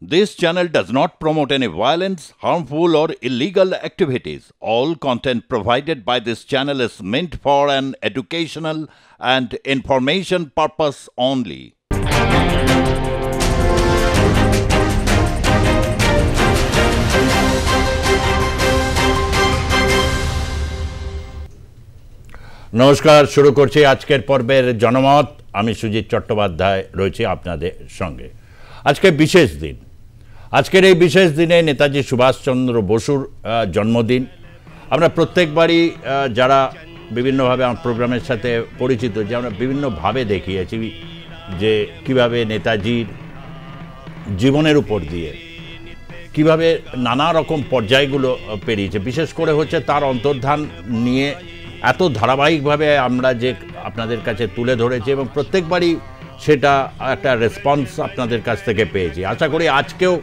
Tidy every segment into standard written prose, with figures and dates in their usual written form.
This channel does not promote any violence, harmful, or illegal activities. All content provided by this channel is meant for an educational and information purpose only. নমস্কার, শুরু করছি আজকের পর্বের জনমত। আমি সুজিত চট্টোপাধ্যায় রয়েছি আপনাদের সঙ্গে। আজকে বিশেষ দিন। আজকের এই বিশেষ দিনে নেতাজি সুভাষচন্দ্র বসুর জন্মদিন। আমরা প্রত্যেকবারই যারা বিভিন্নভাবে আমার প্রোগ্রামের সাথে পরিচিত, যে আমরা বিভিন্নভাবে দেখিয়েছি যে কিভাবে নেতাজির জীবনের উপর দিয়ে কিভাবে নানা রকম পর্যায়গুলো পেরিয়েছে। বিশেষ করে হচ্ছে তার অন্তর্ধান নিয়ে এত ধারাবাহিকভাবে আমরা যে আপনাদের কাছে তুলে ধরেছি এবং প্রত্যেকবারই সেটা একটা রেসপন্স আপনাদের কাছ থেকে পেয়েছি। আশা করি আজকেও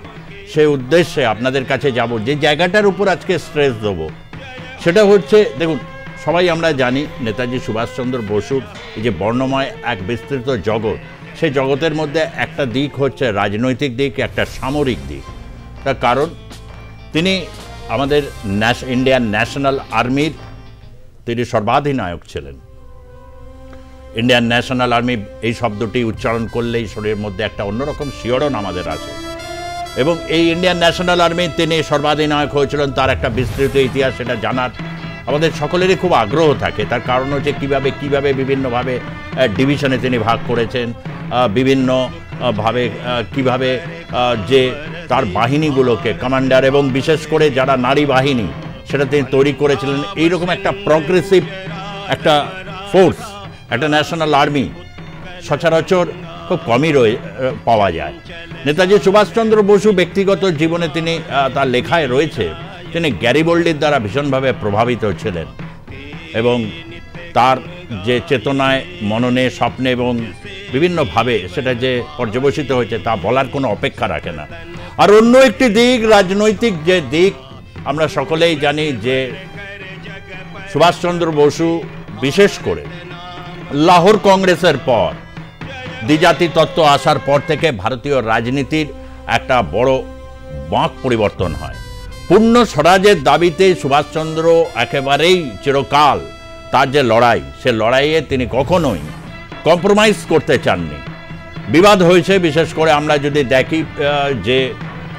সেই উদ্দেশ্যে আপনাদের কাছে যাব। যে জায়গাটার উপর আজকে স্ট্রেস দেবো সেটা হচ্ছে, দেখুন, সবাই আমরা জানি নেতাজি সুভাষচন্দ্র বসুর এই যে বর্ণময় এক বিস্তৃত জগৎ, সেই জগতের মধ্যে একটা দিক হচ্ছে রাজনৈতিক দিক, একটা সামরিক দিক। তার কারণ তিনি আমাদের ইন্ডিয়ান ন্যাশনাল আর্মির তিনি সর্বাধিনায়ক ছিলেন। ইন্ডিয়ান ন্যাশনাল আর্মি এই শব্দটি উচ্চারণ করলেই শরীরের মধ্যে একটা অন্যরকম শিহরণ আমাদের আছে। এবং এই ইন্ডিয়ান ন্যাশনাল আর্মি তিনি সর্বাধিনায়ক হয়েছিলেন, তার একটা বিস্তৃত ইতিহাস, সেটা জানার আমাদের সকলেরই খুব আগ্রহ থাকে। তার কারণ হচ্ছে কীভাবে বিভিন্নভাবে ডিভিশনে তিনি ভাগ করেছেন, বিভিন্নভাবে কীভাবে যে তার বাহিনীগুলোকে কমান্ডার এবং বিশেষ করে যারা নারী বাহিনী সেটা তিনি তৈরি করেছিলেন। এইরকম একটা প্রগ্রেসিভ একটা ফোর্স, একটা ন্যাশনাল আর্মি সচরাচর খুব কমই পাওয়া যায়। নেতাজি সুভাষচন্দ্র বসু ব্যক্তিগত জীবনে তিনি তার লেখায় রয়েছে তিনি গ্যারিবল্ডির দ্বারা ভীষণভাবে প্রভাবিত ছিলেন এবং তার যে চেতনায়, মননে, স্বপ্নে এবং বিভিন্নভাবে সেটা যে পর্যবসিত হয়েছে তা বলার কোনো অপেক্ষা রাখে না। আর অন্য একটি দিক, রাজনৈতিক যে দিক, আমরা সকলেই জানি যে সুভাষচন্দ্র বসু বিশেষ করে লাহোর কংগ্রেসের পর, দ্বিজাতি তত্ত্ব আসার পর থেকে ভারতীয় রাজনীতির একটা বড় বাঁক পরিবর্তন হয়। পূর্ণ স্বরাজের দাবিতে সুভাষচন্দ্র একেবারেই চিরকাল তার যে লড়াই, সে লড়াইয়ে তিনি কখনোই কম্প্রোমাইজ করতে চাননি। বিবাদ হয়েছে, বিশেষ করে আমরা যদি দেখি যে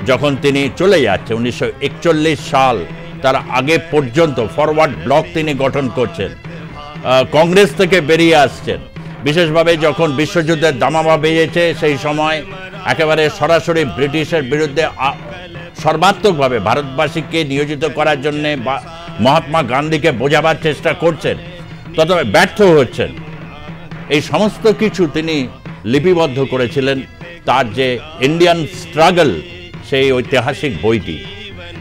যখন তিনি চলে যাচ্ছে 1941 সাল, তার আগে পর্যন্ত ফরওয়ার্ড ব্লক তিনি গঠন করছেন, কংগ্রেস থেকে বেরিয়ে আসছেন। বিশেষভাবে যখন বিশ্বযুদ্ধের দামামা বেজেছে সেই সময় একেবারে সরাসরি ব্রিটিশের বিরুদ্ধে সর্বাত্মকভাবে ভারতবাসীকে নিয়োজিত করার জন্যে মহাত্মা গান্ধীকে বোঝাবার চেষ্টা করছেন, তবে ব্যর্থ হচ্ছেন। এই সমস্ত কিছু তিনি লিপিবদ্ধ করেছিলেন তার যে ইন্ডিয়ান স্ট্রাগল, সেই ঐতিহাসিক বইটি।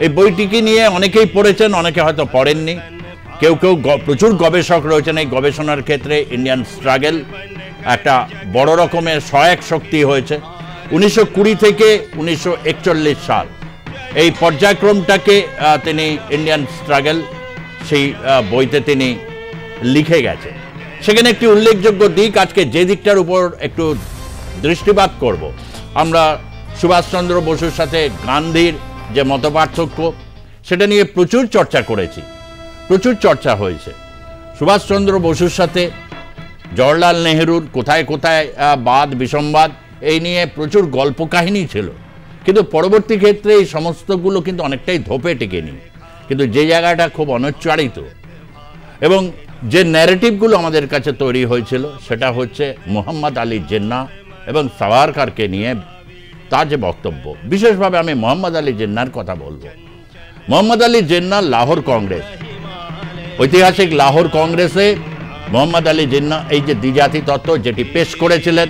এই বইটিকে নিয়ে অনেকেই পড়েছেন, অনেকে হয়তো পড়েননি। কেউ প্রচুর গবেষক রয়েছেন এই গবেষণার ক্ষেত্রে। ইন্ডিয়ান স্ট্রাগল একটা বড় রকমের সহায়ক শক্তি হয়েছে 1920 থেকে 1941 সাল। এই পর্যায়ক্রমটাকে তিনি ইন্ডিয়ান স্ট্রাগল সেই বইতে তিনি লিখে গেছেন। সেখানে একটি উল্লেখযোগ্য দিক, আজকে যে দিকটার উপর একটু দৃষ্টিপাত করব, আমরা সুভাষচন্দ্র বসুর সাথে গান্ধীর যে মতপার্থক্য সেটা নিয়ে প্রচুর চর্চা করেছি, প্রচুর চর্চা হয়েছে। সুভাষচন্দ্র বসুর সাথে জওহরলাল নেহরুর কোথায় কোথায় বাদ বিসম্বাদ, এই নিয়ে প্রচুর গল্প কাহিনী ছিল, কিন্তু পরবর্তী ক্ষেত্রে এই সমস্তগুলো কিন্তু অনেকটাই ধোপে টেকেনি। কিন্তু যে জায়গাটা খুব অনুচ্চারিত এবং যে ন্যারেটিভগুলো আমাদের কাছে তৈরি হয়েছিল সেটা হচ্ছে মোহাম্মদ আলী জিন্নাহ এবং সাভারকারকে নিয়ে তার যে বক্তব্য। বিশেষভাবে আমি মোহাম্মদ আলী জিন্নাহর কথা বলবো। মোহাম্মদ আলী জিন্নাহ লাহোর কংগ্রেস, ঐতিহাসিক লাহোর কংগ্রেসে মোহাম্মদ আলী জিন্নাহ এই যে দ্বিজাতি তত্ত্ব যেটি পেশ করেছিলেন,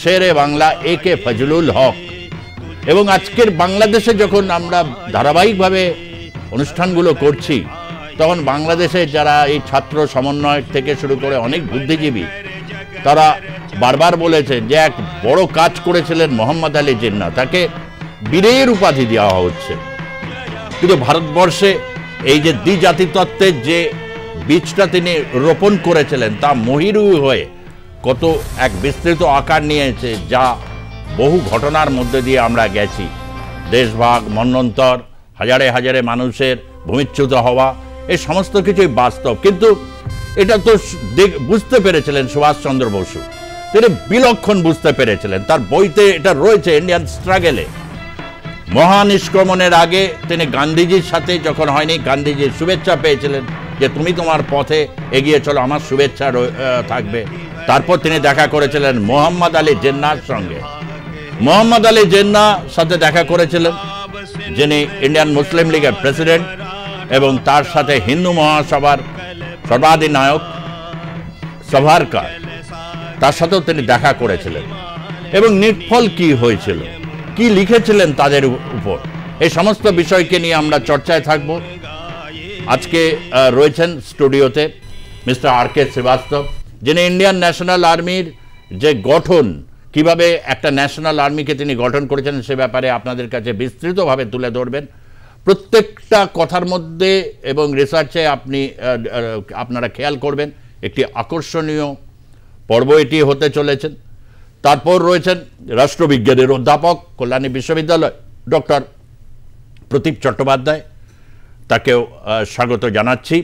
শেরে বাংলা একে ফজলুল হক। এবং আজকের বাংলাদেশে যখন আমরা ধারাবাহিকভাবে অনুষ্ঠানগুলো করছি, তখন বাংলাদেশে যারা এই ছাত্র সমন্বয় থেকে শুরু করে অনেক বুদ্ধিজীবী, তারা বারবার বলেছেন যে এক বড় কাজ করেছিলেন মোহাম্মদ আলী জিন্নাহ, তাকে বীরের উপাধি দেওয়া হচ্ছে। কিন্তু ভারতবর্ষে এই যে দ্বিজাতি তত্ত্বের যে বীজটা তিনি রোপণ করেছিলেন তা মহিরু হয়ে কত এক বিস্তৃত আকার নিয়েছে, যা বহু ঘটনার মধ্যে দিয়ে আমরা গেছি। দেশভাগ, মন্বন্তর, হাজারে হাজারে মানুষের ভূমিচ্যুত হওয়া, এই সমস্ত কিছুই বাস্তব। কিন্তু এটা তো বুঝতে পেরেছিলেন সুভাষচন্দ্র বসু, তিনি বিলক্ষণ বুঝতে পেরেছিলেন। তার বইতে এটা রয়েছে, ইন্ডিয়ান স্ট্রাগেলে। মহানিষ্ক্রমণের আগে তিনি গান্ধীজির সাথে যখন হয়নি, গান্ধীজির শুভেচ্ছা পেয়েছিলেন যে তুমি তোমার পথে এগিয়ে চলো, আমার শুভেচ্ছা থাকবে। তারপর তিনি দেখা করেছিলেন মোহাম্মদ আলী জিন্নাহর সঙ্গে। মোহাম্মদ আলী জিন্নাহ সাথে দেখা করেছিলেন, যিনি ইন্ডিয়ান মুসলিম লীগের প্রেসিডেন্ট, এবং তার সাথে হিন্দু মহাসভার সর্বাধিনায়ক সাভারকার, তার সাথেও তিনি দেখা করেছিলেন। এবং নির্ফল কি হয়েছিল, কি লিখেছিলেন তাদের উপর, এই সমস্ত বিষয়কে নিয়ে আমরা চর্চায় থাকব। আজকে রয়েছেন স্টুডিওতে মিস্টার আর.কে. শ্রীবাস্তব, যিনি ইন্ডিয়ান ন্যাশনাল আর্মির যে গঠন, কিভাবে একটা ন্যাশনাল আর্মিকে তিনি গঠন করেছেন সে ব্যাপারে আপনাদের কাছে বিস্তৃতভাবে তুলে ধরবেন। প্রত্যেকটা কথার মধ্যে এবং রিসার্চে আপনারা খেয়াল করবেন, একটি আকর্ষণীয় পর্ব এটি হতে চলেছেন। তারপর রয়েছেন রাষ্ট্রবিজ্ঞানের অধ্যাপক, কল্যাণী বিশ্ববিদ্যালয়, ডক্টর প্রতীপ চট্টোপাধ্যায়, তাকেও স্বাগত জানাচ্ছি।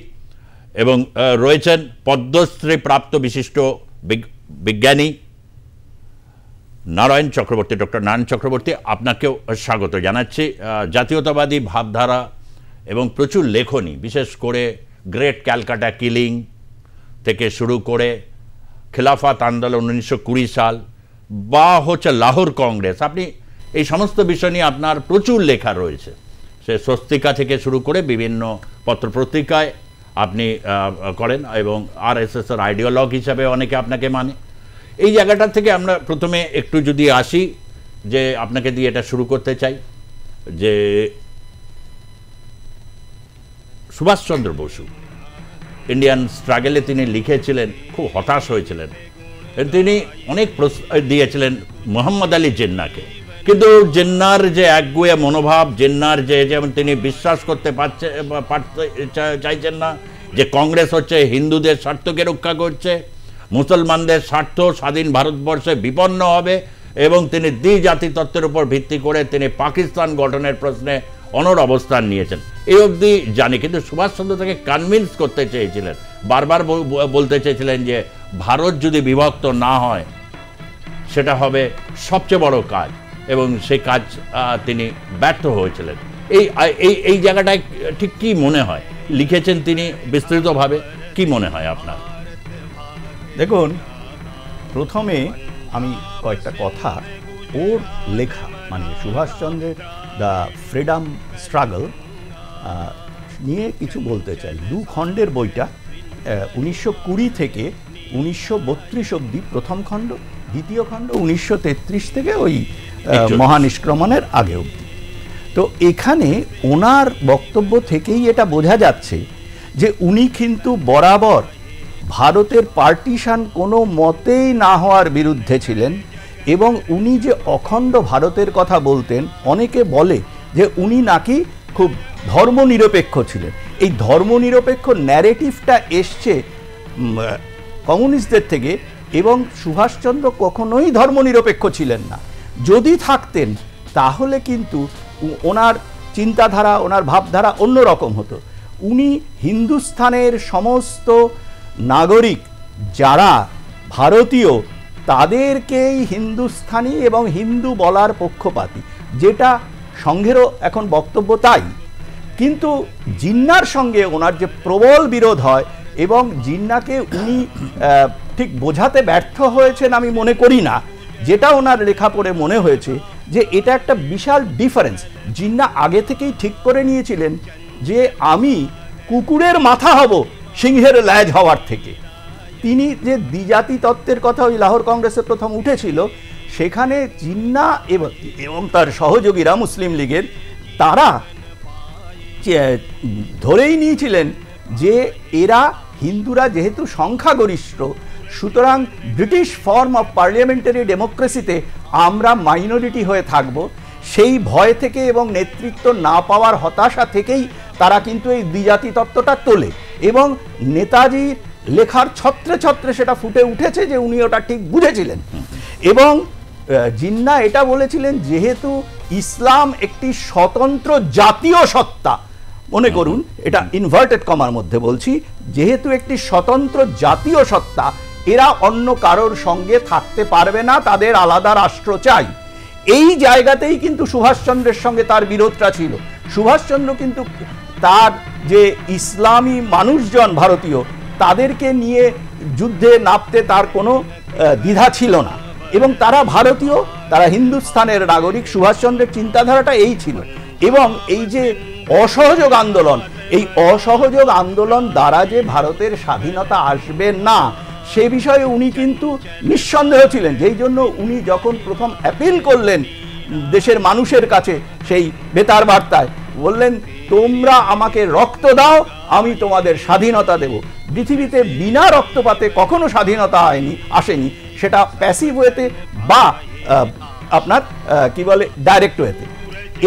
এবং রয়েছেন পদ্মশ্রী প্রাপ্ত বিশিষ্ট বিজ্ঞানী নারায়ণ চক্রবর্তী, ডক্টর নারায়ণ চক্রবর্তী, আপনাকেও স্বাগত জানাচ্ছি। জাতীয়তাবাদী ভাবধারা এবং প্রচুর লেখনী, বিশেষ করে গ্রেট ক্যালকাটা কিলিং থেকে শুরু করে খিলাফত আন্দোলন 1920 সাল, বা হচ্ছে লাহোর কংগ্রেস, আপনি এই সমস্ত বিষয় নিয়ে আপনার প্রচুর লেখা রয়েছে। সে স্বস্তিকা থেকে শুরু করে বিভিন্ন পত্রপত্রিকায় আপনি করেন, এবং আরএসএসের আইডিওলগ হিসাবে অনেকে আপনাকে মানে। এই জায়গাটা থেকে আমরা প্রথমে একটু যদি আসি, যে আপনাকে দিয়ে এটা শুরু করতে চাই, যে সুভাষচন্দ্র বসু ইন্ডিয়ান স্ট্রাগেলে তিনি লিখেছিলেন, খুব হতাশ হয়েছিলেন, তিনি অনেক দিয়েছিলেন মোহাম্মদ আলী জিন্নাহকে। কিন্তু জিন্নাহর যে একগুঁয়ে মনোভাব, জিন্নাহর যে যেমন তিনি বিশ্বাস করতে চাইছেন না যে কংগ্রেস হচ্ছে হিন্দুদের স্বার্থকে রক্ষা করছে, মুসলমানদের স্বার্থ স্বাধীন ভারতবর্ষে বিপন্ন হবে, এবং তিনি দ্বিজাতি তত্ত্বের উপর ভিত্তি করে তিনি পাকিস্তান গঠনের প্রশ্নে অনড় অবস্থান নিয়েছেন, এই অবধি জানি। কিন্তু সুভাষচন্দ্র তাকে কনভিন্স করতে চেয়েছিলেন, বারবার বলতে চেয়েছিলেন যে ভারত যদি বিভক্ত না হয় সেটা হবে সবচেয়ে বড় কাজ, এবং সেই কাজ তিনি ব্যর্থ হয়েছিলেন। এই জায়গাটায় ঠিক কি মনে হয়, লিখেছেন তিনি বিস্তৃতভাবে, কি মনে হয় আপনার? দেখুন, প্রথমে আমি কয়েকটা কথা ওর লেখা, মানে সুভাষচন্দ্রের দ্য ফ্রিডম স্ট্রাগল নিয়ে কিছু বলতে চাই। 2 খণ্ডের বইটা, 1920 থেকে 1932 অবধি প্রথম খণ্ড, দ্বিতীয় খণ্ড 1933 থেকে ওই মহানিষ্ক্রমণের আগে অবধি। তো এখানে ওনার বক্তব্য থেকেই এটা বোঝা যাচ্ছে যে উনি কিন্তু বরাবর ভারতের পার্টিশন কোনো মতেই না হওয়ার বিরুদ্ধে ছিলেন, এবং উনি যে অখণ্ড ভারতের কথা বলতেন, অনেকে বলে যে উনি নাকি খুব ধর্মনিরপেক্ষ ছিলেন। এই ধর্মনিরপেক্ষ ন্যারেটিভটা এসছে কমিউনিস্টদের থেকে, এবং সুভাষচন্দ্র কখনোই ধর্মনিরপেক্ষ ছিলেন না। যদি থাকতেন তাহলে কিন্তু ওনার চিন্তাধারা, ওনার ভাবধারা অন্যরকম হতো। উনি হিন্দুস্থানের সমস্ত নাগরিক যারা ভারতীয় তাদেরকেই হিন্দুস্থানি এবং হিন্দু বলার পক্ষপাতী, যেটা সংঘেরও এখন বক্তব্য তাই। কিন্তু জিন্নাহর সঙ্গে ওনার যে প্রবল বিরোধ হয়, এবং জিন্নাহকে উনি ঠিক বোঝাতে ব্যর্থ হয়েছেন আমি মনে করি না। যেটা ওনার লেখা পড়ে মনে হয়েছে যে এটা একটা বিশাল ডিফারেন্স। জিন্নাহ আগে থেকেই ঠিক করে নিয়েছিলেন যে আমি কুকুরের মাথা হব সিংহের ল্যাজ হওয়ার থেকে। তিনি যে দ্বিজাতি তত্ত্বের কথা ওই লাহোর কংগ্রেসে প্রথম উঠেছিল, সেখানে জিন্নাহ এবং তার সহযোগীরা মুসলিম লীগের, তারা ধরেই নিয়েছিলেন যে এরা হিন্দুরা যেহেতু সংখ্যাগরিষ্ঠ, সুতরাং ব্রিটিশ ফর্ম অফ পার্লামেন্টারি ডেমোক্রেসিতে আমরা মাইনরিটি হয়ে থাকব। সেই ভয় থেকে এবং নেতৃত্ব না পাওয়ার হতাশা থেকেই তারা কিন্তু এই দ্বিজাতি তত্ত্বটা তোলে, এবং নেতাজির লেখার ছত্রে ছত্রে সেটা ফুটে উঠেছে যে উনি ওটা ঠিক বুঝেছিলেন। এবং জিন্নাহ এটা বলেছিলেন যেহেতু ইসলাম একটি স্বতন্ত্র জাতীয় সত্তা, মনে করুন এটা ইনভার্টেড কমার মধ্যে বলছি, যেহেতু একটি স্বতন্ত্র জাতীয় সত্তা, এরা অন্য কারোর সঙ্গে থাকতে পারবে না, তাদের আলাদা রাষ্ট্র চাই। এই জায়গাতেই কিন্তু সুভাষচন্দ্রের সঙ্গে তার বিরোধটা ছিল। সুভাষচন্দ্র কিন্তু তার যে ইসলামী মানুষজন ভারতীয়, তাদেরকে নিয়ে যুদ্ধে নামতে তার কোনো দ্বিধা ছিল না, এবং তারা ভারতীয়, তারা হিন্দুস্থানের নাগরিক। সুভাষচন্দ্রের চিন্তাধারাটা এই ছিল। এবং এই যে অসহযোগ আন্দোলন, এই অসহযোগ আন্দোলন দ্বারা যে ভারতের স্বাধীনতা আসবে না, সে বিষয়ে উনি কিন্তু নিঃসন্দেহ ছিলেন। যেই জন্য উনি যখন প্রথম অ্যাপিল করলেন দেশের মানুষের কাছে, সেই বেতার বার্তায় বললেন, তোমরা আমাকে রক্ত দাও, আমি তোমাদের স্বাধীনতা দেব। পৃথিবীতে বিনা রক্তপাতে কখনো স্বাধীনতা আসেনি, সেটা প্যাসিভ ওয়েতে বা আপনার কি বলে ডাইরেক্ট ওয়েতে।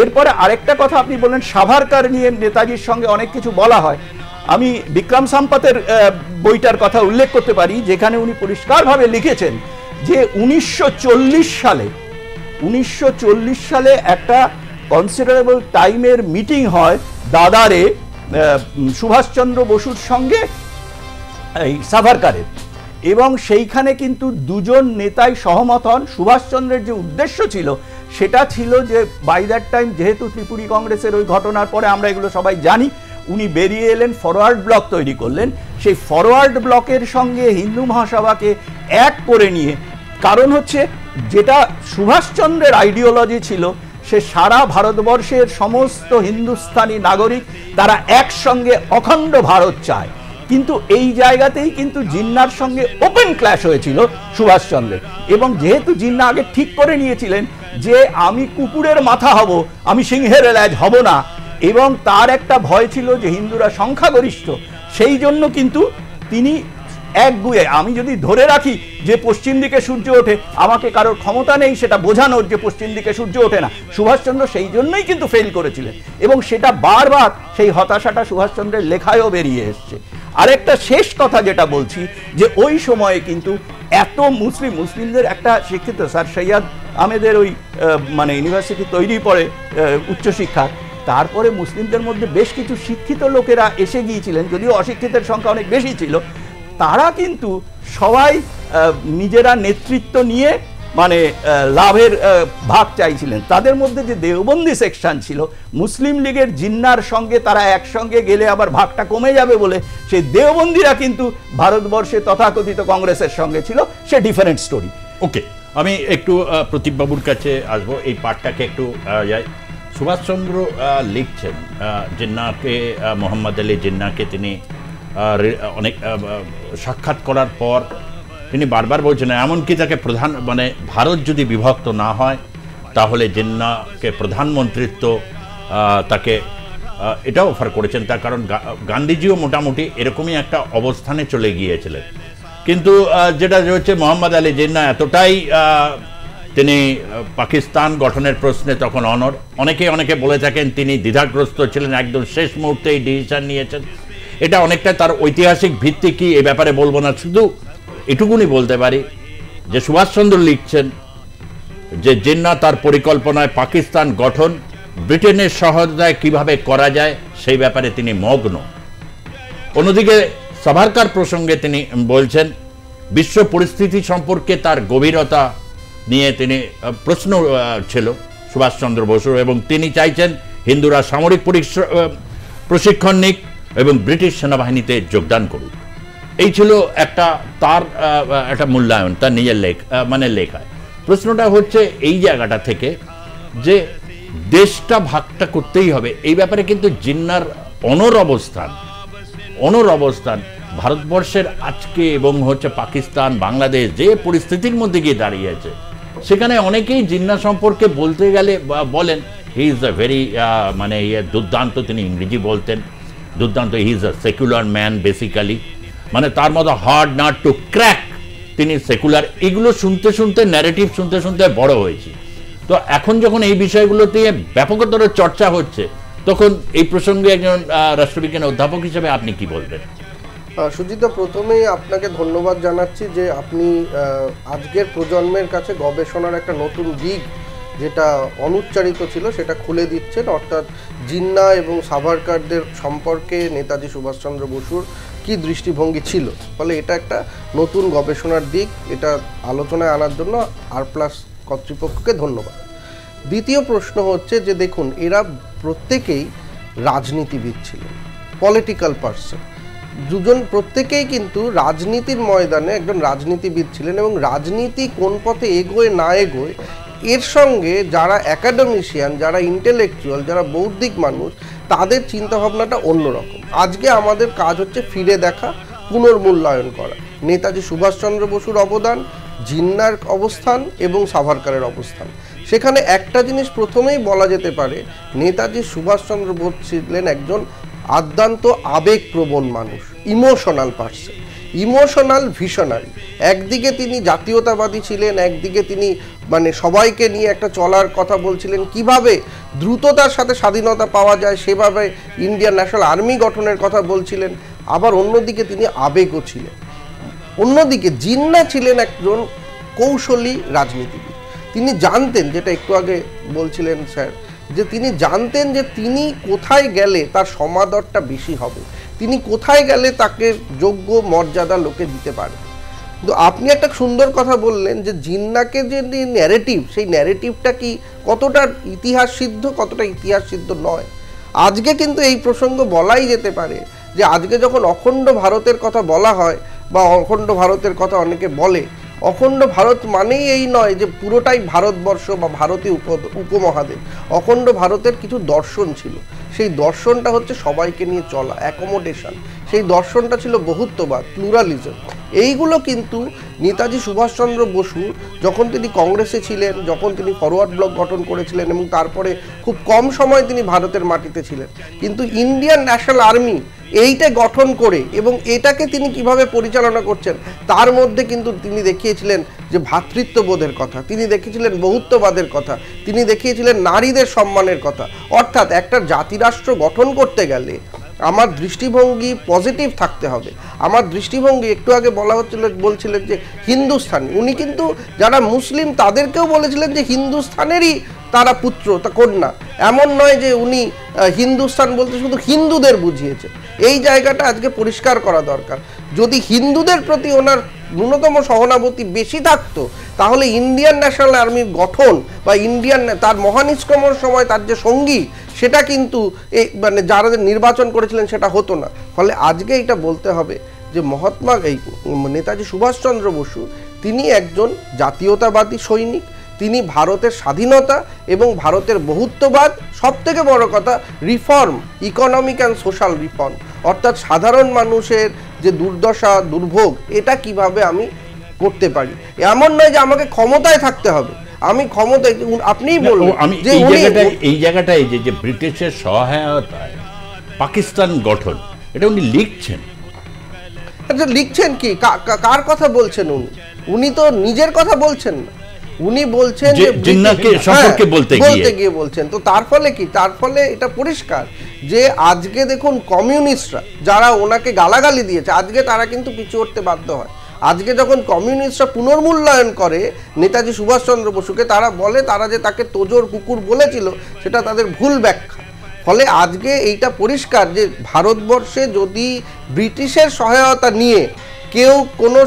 এরপরে আরেকটা কথা আপনি বললেন, সাভারকার নিয়ে নেতাজির সঙ্গে অনেক কিছু বলা হয়। আমি বিক্রম সাম্পাতের বইটার কথা উল্লেখ করতে পারি, যেখানে উনি পরিষ্কারভাবে লিখেছেন যে 1940 সালে একটা কনসিডারেবল টাইমের মিটিং হয় দাদারে সুভাষচন্দ্র বসুর সঙ্গে এই সাভারকারের, এবং সেইখানে কিন্তু দুজন নেতাই সহমত হন। সুভাষচন্দ্রের যে উদ্দেশ্য ছিল সেটা ছিল যে বাই দ্যাট টাইম, যেহেতু ত্রিপুরী কংগ্রেসের ওই ঘটনার পরে আমরা এগুলো সবাই জানি, উনি বেরিয়ে এলেন, ফরওয়ার্ড ব্লক তৈরি করলেন। সেই ফরওয়ার্ড ব্লকের সঙ্গে হিন্দু মহাসভাকে এক করে নিয়ে, কারণ হচ্ছে যেটা সুভাষচন্দ্রের আইডিওলজি ছিল, সে সারা ভারতবর্ষের সমস্ত হিন্দুস্তানি নাগরিক তারা একসঙ্গে অখণ্ড ভারত চায়। কিন্তু এই জায়গাতেই কিন্তু জিন্নার সঙ্গে ওপেন ক্ল্যাশ হয়েছিল সুভাষচন্দ্রের। এবং যেহেতু জিন্নাহ আগে ঠিক করে নিয়েছিলেন যে আমি কুকুরের মাথা হব, আমি সিংহের লেজ হব না, এবং তার একটা ভয় ছিল যে হিন্দুরা সংখ্যাগরিষ্ঠ, সেই জন্য কিন্তু তিনি একগুয়ে, আমি যদি ধরে রাখি যে পশ্চিম দিকে সূর্য ওঠে, আমাকে কারোর ক্ষমতা নেই সেটা বোঝানোর যে পশ্চিম দিকে সূর্য ওঠে না। সুভাষচন্দ্র সেই জন্যই কিন্তু ফেল করেছিলেন, এবং সেটা বারবার সেই হতাশাটা সুভাষচন্দ্রের লেখায়ও বেরিয়ে এসছে। আরেকটা শেষ কথা যেটা বলছি, যে ওই সময়ে কিন্তু এত মুসলিমদের একটা শিক্ষিত, স্যার সৈয়দ আহমেদের ওই মানে ইউনিভার্সিটি তৈরি পরে উচ্চশিক্ষা, তারপরে মুসলিমদের মধ্যে বেশ কিছু শিক্ষিত লোকেরা এসে গিয়েছিলেন, যদিও অশিক্ষিতের সংখ্যা অনেক বেশি ছিল। তারা কিন্তু সবাই নিজেরা নেতৃত্ব নিয়ে মানে লাভের ভাগ চাইছিলেন। তাদের মধ্যে যে দেওবন্দি সেকশন ছিল, মুসলিম লীগের জিন্নার সঙ্গে তারা একসঙ্গে গেলে আবার ভাগটা কমে যাবে বলে সেই দেওবন্দিরা কিন্তু ভারতবর্ষে তথাকথিত কংগ্রেসের সঙ্গে ছিল, সে ডিফারেন্ট স্টোরি। ওকে, আমি একটু প্রদীপবাবুর কাছে আসবো, এই পার্টটাকে একটু যাই। সুভাষচন্দ্র লিখছেন জিন্নাহকে, মোহাম্মদ আলী জিন্নাহকে তিনি অনেক সাক্ষাৎ করার পর তিনি বারবার বলছেন, এমনকি তাকে প্রধান মানে ভারত যদি বিভক্ত না হয় তাহলে জিন্নাহকে প্রধানমন্ত্রিত্ব তাকে এটাও অফার করেছেন। তার কারণ গান্ধীজিও মোটামুটি এরকমই একটা অবস্থানে চলে গিয়েছিলেন। কিন্তু যেটা হচ্ছে, মোহাম্মদ আলী জিন্নাহ এতটাই তিনি পাকিস্তান গঠনের প্রশ্নে তখন অনেকে বলে থাকেন তিনি দ্বিধাগ্রস্ত ছিলেন, একদম শেষ মুহূর্তে এই ডিসিশন নিয়েছেন। এটা অনেকটা তার ঐতিহাসিক ভিত্তি কি এ ব্যাপারে বলবো না, শুধু এটুকুনি বলতে পারি যে সুভাষচন্দ্র লিখছেন যে জিন্নাহ তার পরিকল্পনায় পাকিস্তান গঠন ব্রিটেনের সহায়তায় কিভাবে করা যায় সেই ব্যাপারে তিনি মগ্ন। অন্যদিকে সাভারকার প্রসঙ্গে তিনি বলছেন বিশ্ব পরিস্থিতি সম্পর্কে তার গভীরতা নিয়ে তিনি প্রশ্ন ছিল সুভাষচন্দ্র বসুর, এবং তিনি চাইছেন হিন্দুরা সামরিক প্রশিক্ষণ নিক এবং ব্রিটিশ সেনাবাহিনীতে যোগদান করুক। এই ছিল একটা তার একটা মূল্যায়ন তার নিজের লেখায়। প্রশ্নটা হচ্ছে এই জায়গাটা থেকে যে দেশটা ভাগটা করতেই হবে, এই ব্যাপারে কিন্তু জিন্নাহর অনর অবস্থান ভারতবর্ষের আজকে এবং হচ্ছে পাকিস্তান বাংলাদেশ যে পরিস্থিতির মধ্যে গিয়ে দাঁড়িয়েছে, সেখানে অনেকেই জিন্নাহ সম্পর্কে বলতে গেলে বলেন হি ইজ আ ভেরি মানে দুর্দান্ত, তিনি ইংরেজি বলতেন, দুর্দান্ত, he is a secular man basically, মানে তার মতো হার্ড নাট টু ক্র্যাক, তিনি সেকুলার। এগুলো শুনতে শুনতে ন্যারেটিভ শুনতে শুনতে বড় হয়েছি। তো এখন যখন এই বিষয়গুলোতে ব্যাপকতর চর্চা হচ্ছে, তখন এই প্রসঙ্গে একজন রাষ্ট্রবিজ্ঞান অধ্যাপক হিসেবে আপনি কি বলবেন? সুজিতা, প্রথমেই আপনাকে ধন্যবাদ জানাচ্ছি যে আপনি আজকের প্রজন্মের কাছে গবেষণার একটা নতুন দিক যেটা অনুচ্চারিত ছিল সেটা খুলে দিচ্ছেন, অর্থাৎ জিন্না এবং সাভারকারদের সম্পর্কে নেতাজি সুভাষচন্দ্র বসুর কি দৃষ্টিভঙ্গি ছিল। ফলে এটা একটা নতুন গবেষণার দিক, এটা আলোচনায় আনার জন্য R+ কর্তৃপক্ষকে ধন্যবাদ। দ্বিতীয় প্রশ্ন হচ্ছে যে দেখুন, এরা প্রত্যেকেই রাজনীতিবিদ ছিলেন, পলিটিক্যাল পার্সন। দুজন প্রত্যেকেই কিন্তু রাজনীতির ময়দানে একজন রাজনীতিবিদ ছিলেন, এবং রাজনীতি কোন পথে এগোয় না এগোয় এর সঙ্গে যারা অ্যাকাডেমিশিয়ান, যারা ইন্টেলেকচুয়াল, যারা বৌদ্ধিক মানুষ, তাদের চিন্তাভাবনাটা অন্যরকম। আজকে আমাদের কাজ হচ্ছে ফিরে দেখা, পুনর্মূল্যায়ন করা নেতাজি সুভাষচন্দ্র বসুর অবদান, জিন্নার অবস্থান এবং সাভারকারের অবস্থান। সেখানে একটা জিনিস প্রথমেই বলা যেতে পারে, নেতাজি সুভাষচন্দ্র বোস ছিলেন একজন আদ্যান্ত আবেগপ্রবণ মানুষ, ইমোশনাল পার্সন, ইমোশনাল ভিশনারি। একদিকে তিনি জাতীয়তাবাদী ছিলেন, একদিকে তিনি মানে সবাইকে নিয়ে একটা চলার কথা বলছিলেন, কিভাবে দ্রুততার সাথে স্বাধীনতা পাওয়া যায় সেভাবে ইন্ডিয়ান ন্যাশনাল আর্মি গঠনের কথা বলছিলেন। আবার অন্যদিকে তিনি আবেগও ছিলেন। অন্যদিকে জিন্না ছিলেন একজন কৌশলী রাজনীতিবিদ। তিনি জানতেন, যেটা একটু আগে বলছিলেন স্যার, যে তিনি জানতেন যে তিনি কোথায় গেলে তার সমাদরটা বেশি হবে, তিনি কোথায় গেলে তাকে যোগ্য মর্যাদা লোকে দিতে পারে। কিন্তু আপনি একটা সুন্দর কথা বললেন যে জিন্নাকে যে ন্যারেটিভ, সেই ন্যারেটিভটা কি কতটা ইতিহাস সিদ্ধ, কতটা ইতিহাস সিদ্ধ নয়। আজকে কিন্তু এই প্রসঙ্গ বলাই যেতে পারে যে আজকে যখন অখণ্ড ভারতের কথা বলা হয় বা অখণ্ড ভারতের কথা অনেকে বলে, অখণ্ড ভারত মানেই এই নয় যে পুরোটাই ভারতবর্ষ বা ভারতীয় উপমহাদেশ। অখণ্ড ভারতের কিছু দর্শন ছিল, সেই দর্শনটা হচ্ছে সবাইকে নিয়ে চলা, অ্যাকোমোডেশন। সেই দর্শনটা ছিল বহুত্ববাদ, প্লুরালিজম। এইগুলো কিন্তু নেতাজি সুভাষচন্দ্র বসু যখন তিনি কংগ্রেসে ছিলেন, যখন তিনি ফরওয়ার্ড ব্লক গঠন করেছিলেন এবং তারপরে খুব কম সময় তিনি ভারতের মাটিতে ছিলেন, কিন্তু ইন্ডিয়ান ন্যাশনাল আর্মি এইটা গঠন করে এবং এটাকে তিনি কিভাবে পরিচালনা করছেন তার মধ্যে কিন্তু তিনি দেখিয়েছিলেন যে ভ্রাতৃত্ববোধের কথা, তিনি দেখিয়েছিলেন বহুত্ববাদের কথা, তিনি দেখিয়েছিলেন নারীদের সম্মানের কথা। অর্থাৎ একটা জাতিরাষ্ট্র গঠন করতে গেলে আমার দৃষ্টিভঙ্গি পজিটিভ থাকতে হবে। আমার দৃষ্টিভঙ্গি একটু আগে বলছিলেন যে হিন্দুস্তানি, উনি কিন্তু যারা মুসলিম তাদেরকেও বলেছিলেন যে হিন্দুস্তানেরই তারা পুত্র, তা কন্যা। এমন নয় যে উনি হিন্দুস্তান বলতে শুধু হিন্দুদের বুঝিয়েছে। এই জায়গাটা আজকে পরিষ্কার করা দরকার। যদি হিন্দুদের প্রতি ওনার ন্যূনতম সহানুভূতি বেশি থাকতো তাহলে ইন্ডিয়ান ন্যাশনাল আর্মির গঠন বা ইন্ডিয়ান তার মহানিষ্ক্রমণের সময় তার যে সঙ্গী সেটা কিন্তু এই মানে যারা নির্বাচন করেছিলেন সেটা হতো না। ফলে আজকে এটা বলতে হবে যে নেতাজি সুভাষচন্দ্র বসু তিনি একজন জাতীয়তাবাদী সৈনিক, তিনি ভারতের স্বাধীনতা এবং ভারতের বহুত্ববাদ, সবথেকে বড় কথা reform, economic and social reform, অর্থাৎ সাধারণ মানুষের যে দুর্দশা দুর্ভোগ এটা কিভাবে আমি করতে পারি। এমন নয় যে আমাকে ক্ষমতায় থাকতে হবে, আমি ক্ষমতায়, আপনিই বললেন আমি এই জায়গাটায় যে ব্রিটিশের সহায়তায় পাকিস্তান গঠন, এটা উনি লিখছেন। আচ্ছা, লিখছেন কি, কার কথা বলছেন উনি? উনি তো নিজের কথা বলছেন না, উনি বলছেন যে জিন্নাকে সম্পর্কে বলতে গিয়ে বলছেন। তো তার ফলে কি, তার ফলে এটা পরিষ্কার যে আজকে দেখুন কমিউনিস্টরা যারা ওনাকে গালাগালি দিয়েছে আজকে তারা কিন্তু পিছু উঠতে বাধ্য হয়। আজকে যখন কমিউনিস্টরা পুনর্মূল্যায়ন করে নেতাজি সুভাষচন্দ্র বসুকে, তারা বলে তারা যে তাকে তোজোর কুকুর বলেছিল সেটা তাদের ভুল ব্যাখ্যা। ফলে আজকে এইটা পরিষ্কার যে ভারতবর্ষে যদি ব্রিটিশের সহায়তা নিয়ে কেউ কোনো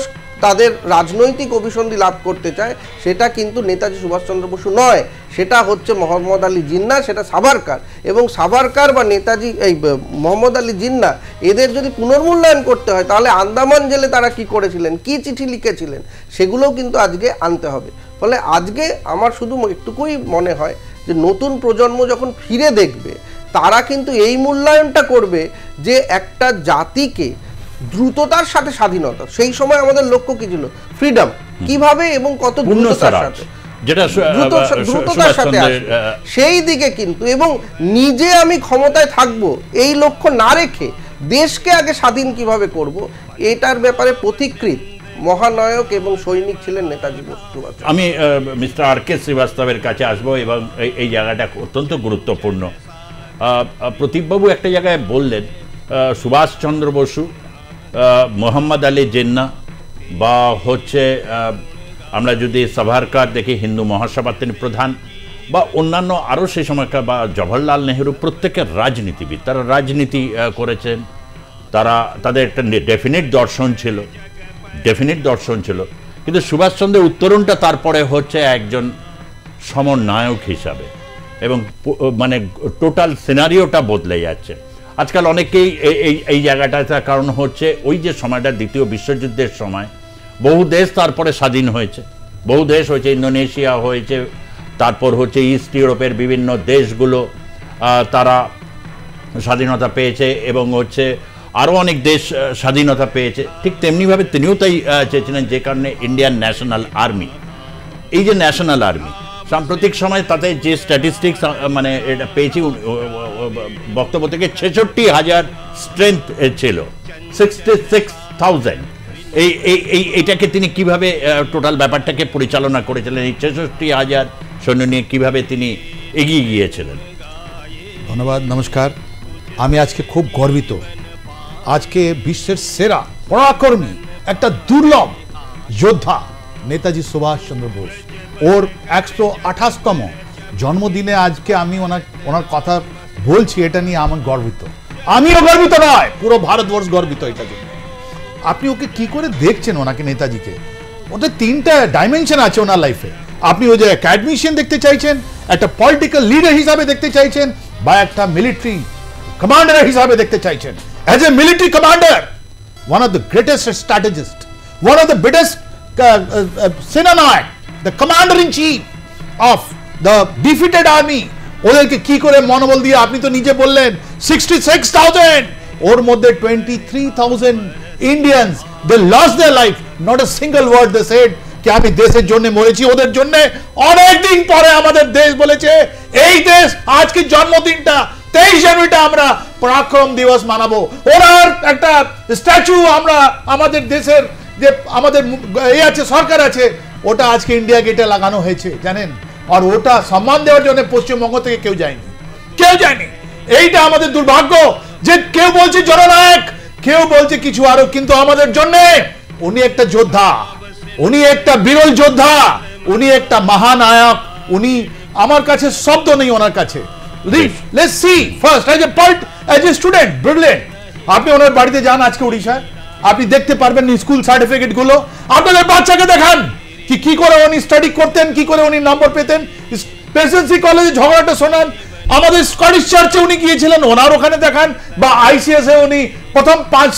তাদের রাজনৈতিক অভিসন্ধি লাভ করতে চায় সেটা কিন্তু নেতাজি সুভাষচন্দ্র বসু নয়, সেটা হচ্ছে মোহাম্মদ আলী জিন্না, সেটা সাভারকার। এবং সাভারকার বা নেতাজি এই মোহাম্মদ আলী জিন্না এদের যদি পুনর্মূল্যায়ন করতে হয় তাহলে আন্দামান জেলে তারা কি করেছিলেন, কি চিঠি লিখেছিলেন, সেগুলোও কিন্তু আজকে আনতে হবে। ফলে আজকে আমার শুধু একটুকুই মনে হয় যে নতুন প্রজন্ম যখন ফিরে দেখবে তারা কিন্তু এই মূল্যায়নটা করবে যে একটা জাতিকে দ্রুততার সাথে স্বাধীনতা, সেই সময় আমাদের লক্ষ্য কি ছিল, ফ্রিডম, কিভাবে এবং কত দ্রুততার সাথে, যেটা দ্রুততার সাথে আসে সেই দিকে কিন্তু, এবং নিজে আমি ক্ষমতায় থাকবো এই লক্ষ্য না রেখে দেশকে আগে স্বাধীন কিভাবে করব এটার ব্যাপারে পথিকৃৎ মহানায়ক এবং সৈনিক ছিলেন নেতাজি সুভাষ। আমি মিস্টার R.K. শ্রীবাস্তবের কাছে আসবো এবং এই জায়গাটা অত্যন্ত গুরুত্বপূর্ণ। প্রদীপবাবু একটা জায়গায় বললেন সুভাষচন্দ্র বসু মোহাম্মদ আলী জিন্না বা হচ্ছে আমরা যদি সাভারকার দেখি হিন্দু মহাসভার তিনি প্রধান, বা অন্যান্য আরও সেই সময়কার বা জওহরলাল নেহরু, প্রত্যেকের রাজনীতিবিদ, তারা রাজনীতি করেছেন, তারা তাদের একটা ডেফিনিট দর্শন ছিল। কিন্তু সুভাষচন্দ্রের উত্তরণটা তারপরে হচ্ছে একজন সমন্বয়ক হিসাবে, এবং মানে টোটাল সিনারিওটা বদলে যাচ্ছে আজকাল। অনেকেই এই জায়গাটাতে কারণ হচ্ছে ওই যে সময়টা দ্বিতীয় বিশ্বযুদ্ধের সময়, বহু দেশ তারপরে স্বাধীন হয়েছে, ইন্দোনেশিয়া হয়েছে, তারপর হচ্ছে ইস্ট ইউরোপের বিভিন্ন দেশগুলো তারা স্বাধীনতা পেয়েছে, এবং হচ্ছে আরও অনেক দেশ স্বাধীনতা পেয়েছে। ঠিক তেমনিভাবে তিনিও তাই চেয়েছিলেন, যে কারণে ইন্ডিয়ান ন্যাশনাল আর্মি, এই যে ন্যাশনাল আর্মি সাম্প্রতিক সময় তাতে যে স্ট্যাটিস্টিক্স মানে এটা পেয়েছি বক্তব্য থেকে 66,000 স্ট্রেংথ ছিল, 66,000। এইটাকে তিনি কিভাবে টোটাল ব্যাপারটাকে পরিচালনা করেছিলেন, এই 66,000 সৈন্য নিয়ে কিভাবে তিনি এগিয়ে গিয়েছিলেন? ধন্যবাদ, নমস্কার। আমি আজকে খুব গর্বিত, আজকে বিশ্বের সেরা পরাক্রমী একটা দুর্লভ যোদ্ধা নেতাজি সুভাষচন্দ্র বোস, ওর 128তম জন্মদিনে আজকে আমি ওনার কথা বলছি, এটা নিয়ে আমার গর্বিত। আমিও গর্বিত নয়, পুরো ভারতবর্ষ গর্বিত এটা জন্য। আপনি ওকে কি করে দেখছেন, ওনাকে নেতাজিকে? ওদের 3টা ডাইমেনশন আছে ওনার লাইফে। আপনি ওই যে অ্যাকাডেমিশিয়ান দেখতে চাইছেন, একটা পলিটিক্যাল লিডার হিসাবে দেখতে চাইছেন, বা একটা মিলিটারি কমান্ডার হিসাবে দেখতে চাইছেন। As a military commander, one of the greatest strategist, one of the biggest সেনানায়ক, the commander in chief of the defeated army. ওদেরকে কি করে মনোবল দিয়ে, আপনি তো নিজে বললেন 66,000, ওর মধ্যে 23,000 Indians, they lost their life, not a single word they said কি আমি দেশের জন্য মরেছি, ওদের জন্য। অনেকদিন পরে আমাদের দেশ বলেছে, এই দেশ আজকে জন্মদিনটা 23 জানুয়ারিটা আমরা পরাক্রম দিবস মানাবো। ওনার একটা স্ট্যাচু আমরা আমাদের দেশের যে আমাদের এই আছে, সরকার আছে, ওটা আজকে ইন্ডিয়া গেটে লাগানো হয়েছে, জানেন? আর ওটা সম্মান দেওয়ার জন্য পশ্চিমবঙ্গ থেকে কেউ যায়নি। এইটা আমাদের দুর্ভাগ্য যে কেউ বলছে জননায়ক, কেউ বলছে কিছু আরো, কিন্তু আমাদের জন্য উনি একটা যোদ্ধা, উনি একটা বিরল যোদ্ধা, উনি একটা মহানায়ক। উনি, আমার কাছে শব্দ নেই ওনার কাছে। Let's see first as a student, brilliant. আপনি ওনার বাড়িতে যান আজকে উড়িষ্যায়, আপনি দেখতে পারবেন স্কুল সার্টিফিকেট গুলো। আপনাদের বাচ্চাকে দেখান কি করে উনি স্টাডি করতেন, কি করে উনি নম্বর পেতেন। প্রেসিডেন্সি কলেজে ঝগড়াটা শোনান, আমাদের স্কটিশ চার্চে উনি গিয়েছিলেন, ওনার ওখানে দেখান, বা ICS এ উনি প্রথম 5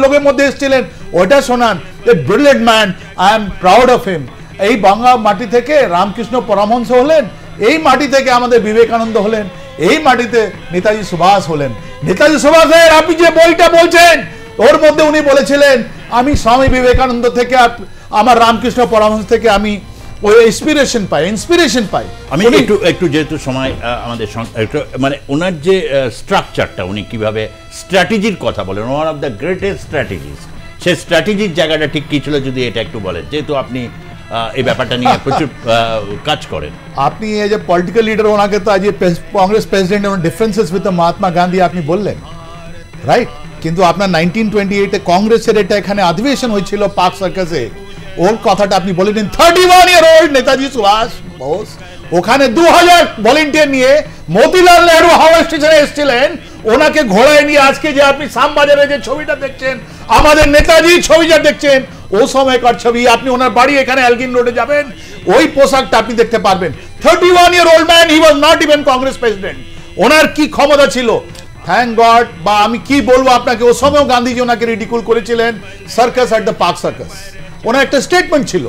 লোকের মধ্যে এসেছিলেন, ওটা শোনান। এ brilliant man, I am proud of him. এই বাংলা মাটি থেকে রামকৃষ্ণ পরমহংস হলেন, এই মাটি থেকে আমাদের বিবেকানন্দ হলেন, এই মাটিতে নেতাজি সুভাষ হলেন। নেতাজি সুভাষের আপনি যে বইটা বলছেন, ওর মধ্যে উনি বলেছিলেন, আমি স্বামী বিবেকানন্দ থেকে, আমার রামকৃষ্ণ পরমহংস থেকে আমি ওই ইন্সপিরেশন পাই। আমি একটু যেহেতু সময় আমাদের মানে ওনার যে স্ট্রাকচারটা, উনি কিভাবে স্ট্র্যাটেজির কথা বলেন, one of the greatest strategist, সেই স্ট্র্যাটেজির জায়গাটা ঠিক কি ছিল, যদি এটা একটু বলেন, যেহেতু আপনি এই ব্যাপারটা নিয়ে প্রচুর কাজ করেন। আপনি এই যে পলিটিক্যাল লিডার, ওনাকে তো আজ Congress president, differences with Mahatma Gandhi আপনি বললেন, রাইট? কিন্তু আপনার 1928-এ কংগ্রেসের এটা এখানে অধিবেশন হয়েছিল পার্ক সার্কাসে, ওর কথাটা আপনি বলেছেন। 31 ইয়ার ওল্ড নেতাজি সুভাষ বোস, ওখানে 2000 ভলেন্টিয়ার নিয়ে মতিলাল নেহরু হাওড়া স্টেশনে এসেছিলেন, ওনাকে ঘোড়ায় নিয়ে আজকে যে আপনি শ্যামবাজারে যে ছবিটা দেখছেন, আমাদের নেতাজি ছবিটা দেখছেন, ও সময়কার ছবি। আপনি ওনার বাড়ি এখানে এলগিন রোডে যাবেন, ওই পোশাকটা আপনি দেখতে পারবেন। 31 year old man, he was not even Congress president. ওনার কি ক্ষমতা ছিল, থ্যাংক গড, বা আমি কি বলবো আপনাকে, ও সময়ও গান্ধীজি ওনাকে রিডিকুল করেছিলেন, circus at the Park Circus. ওনার একটা স্টেটমেন্ট ছিল,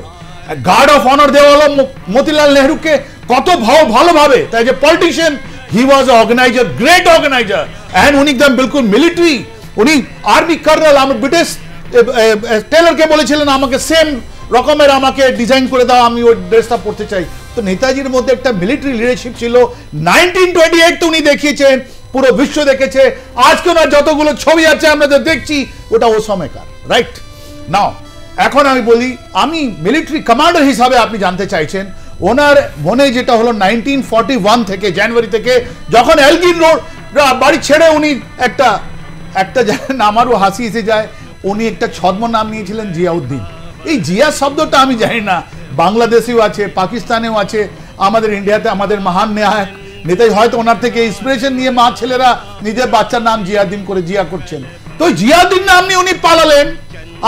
গার্ড অফ অনার দেওয়া হলো মতিলাল নেহরুকে কত ভালোভাবে, তাই যে politician, he was organiser, great organiser, and উনি একদম বিলকুল মিলিটারি, উনি আর্মি কর্নেল। আমি ব্রিটিশ টেলরকে বলেছিলেন আমাকে সেম রকমের আমাকে ডিজাইন করে দাও, আমি ওই ড্রেসটা পরতে চাই। তো নেতাজির মধ্যে একটা মিলিটারি লিডারশিপ ছিল। 1928 উনি দেখিয়েছেন, পুরো বিশ্ব দেখেছে। আজকে ওনার যতগুলো ছবি আছে আমরা যে দেখছি, ওটা ও সময়কার, রাইট? নাও এখন আমি বলি, আমি মিলিটারি কমান্ডার হিসাবে আপনি জানতে চাইছেন, ওনার মনে যেটা হলো 1941 থেকে, জানুয়ারি থেকে, যখন এলগিন রোড বাড়ি ছেড়ে উনি একটা আমারও হাসি এসে যায়, উনি একটা ছদ্ম নাম নিয়েছিলেন জিয়াউদ্দিন। এই জিয়া শব্দটা আমি জানি না, বাংলাদেশেও আছে, পাকিস্তানেও আছে, আমাদের ইন্ডিয়াতে আমাদের মহান নায়ক নেতাজি হয়তো ওনার থেকে ইন্সপিরেশন নিয়ে মা ছেলেরা নিজের বাচ্চার নাম জিয়াউদ্দিন করে জিয়া করছেন। তো জিয়াউদ্দিন নাম নিয়ে উনি পালালেন,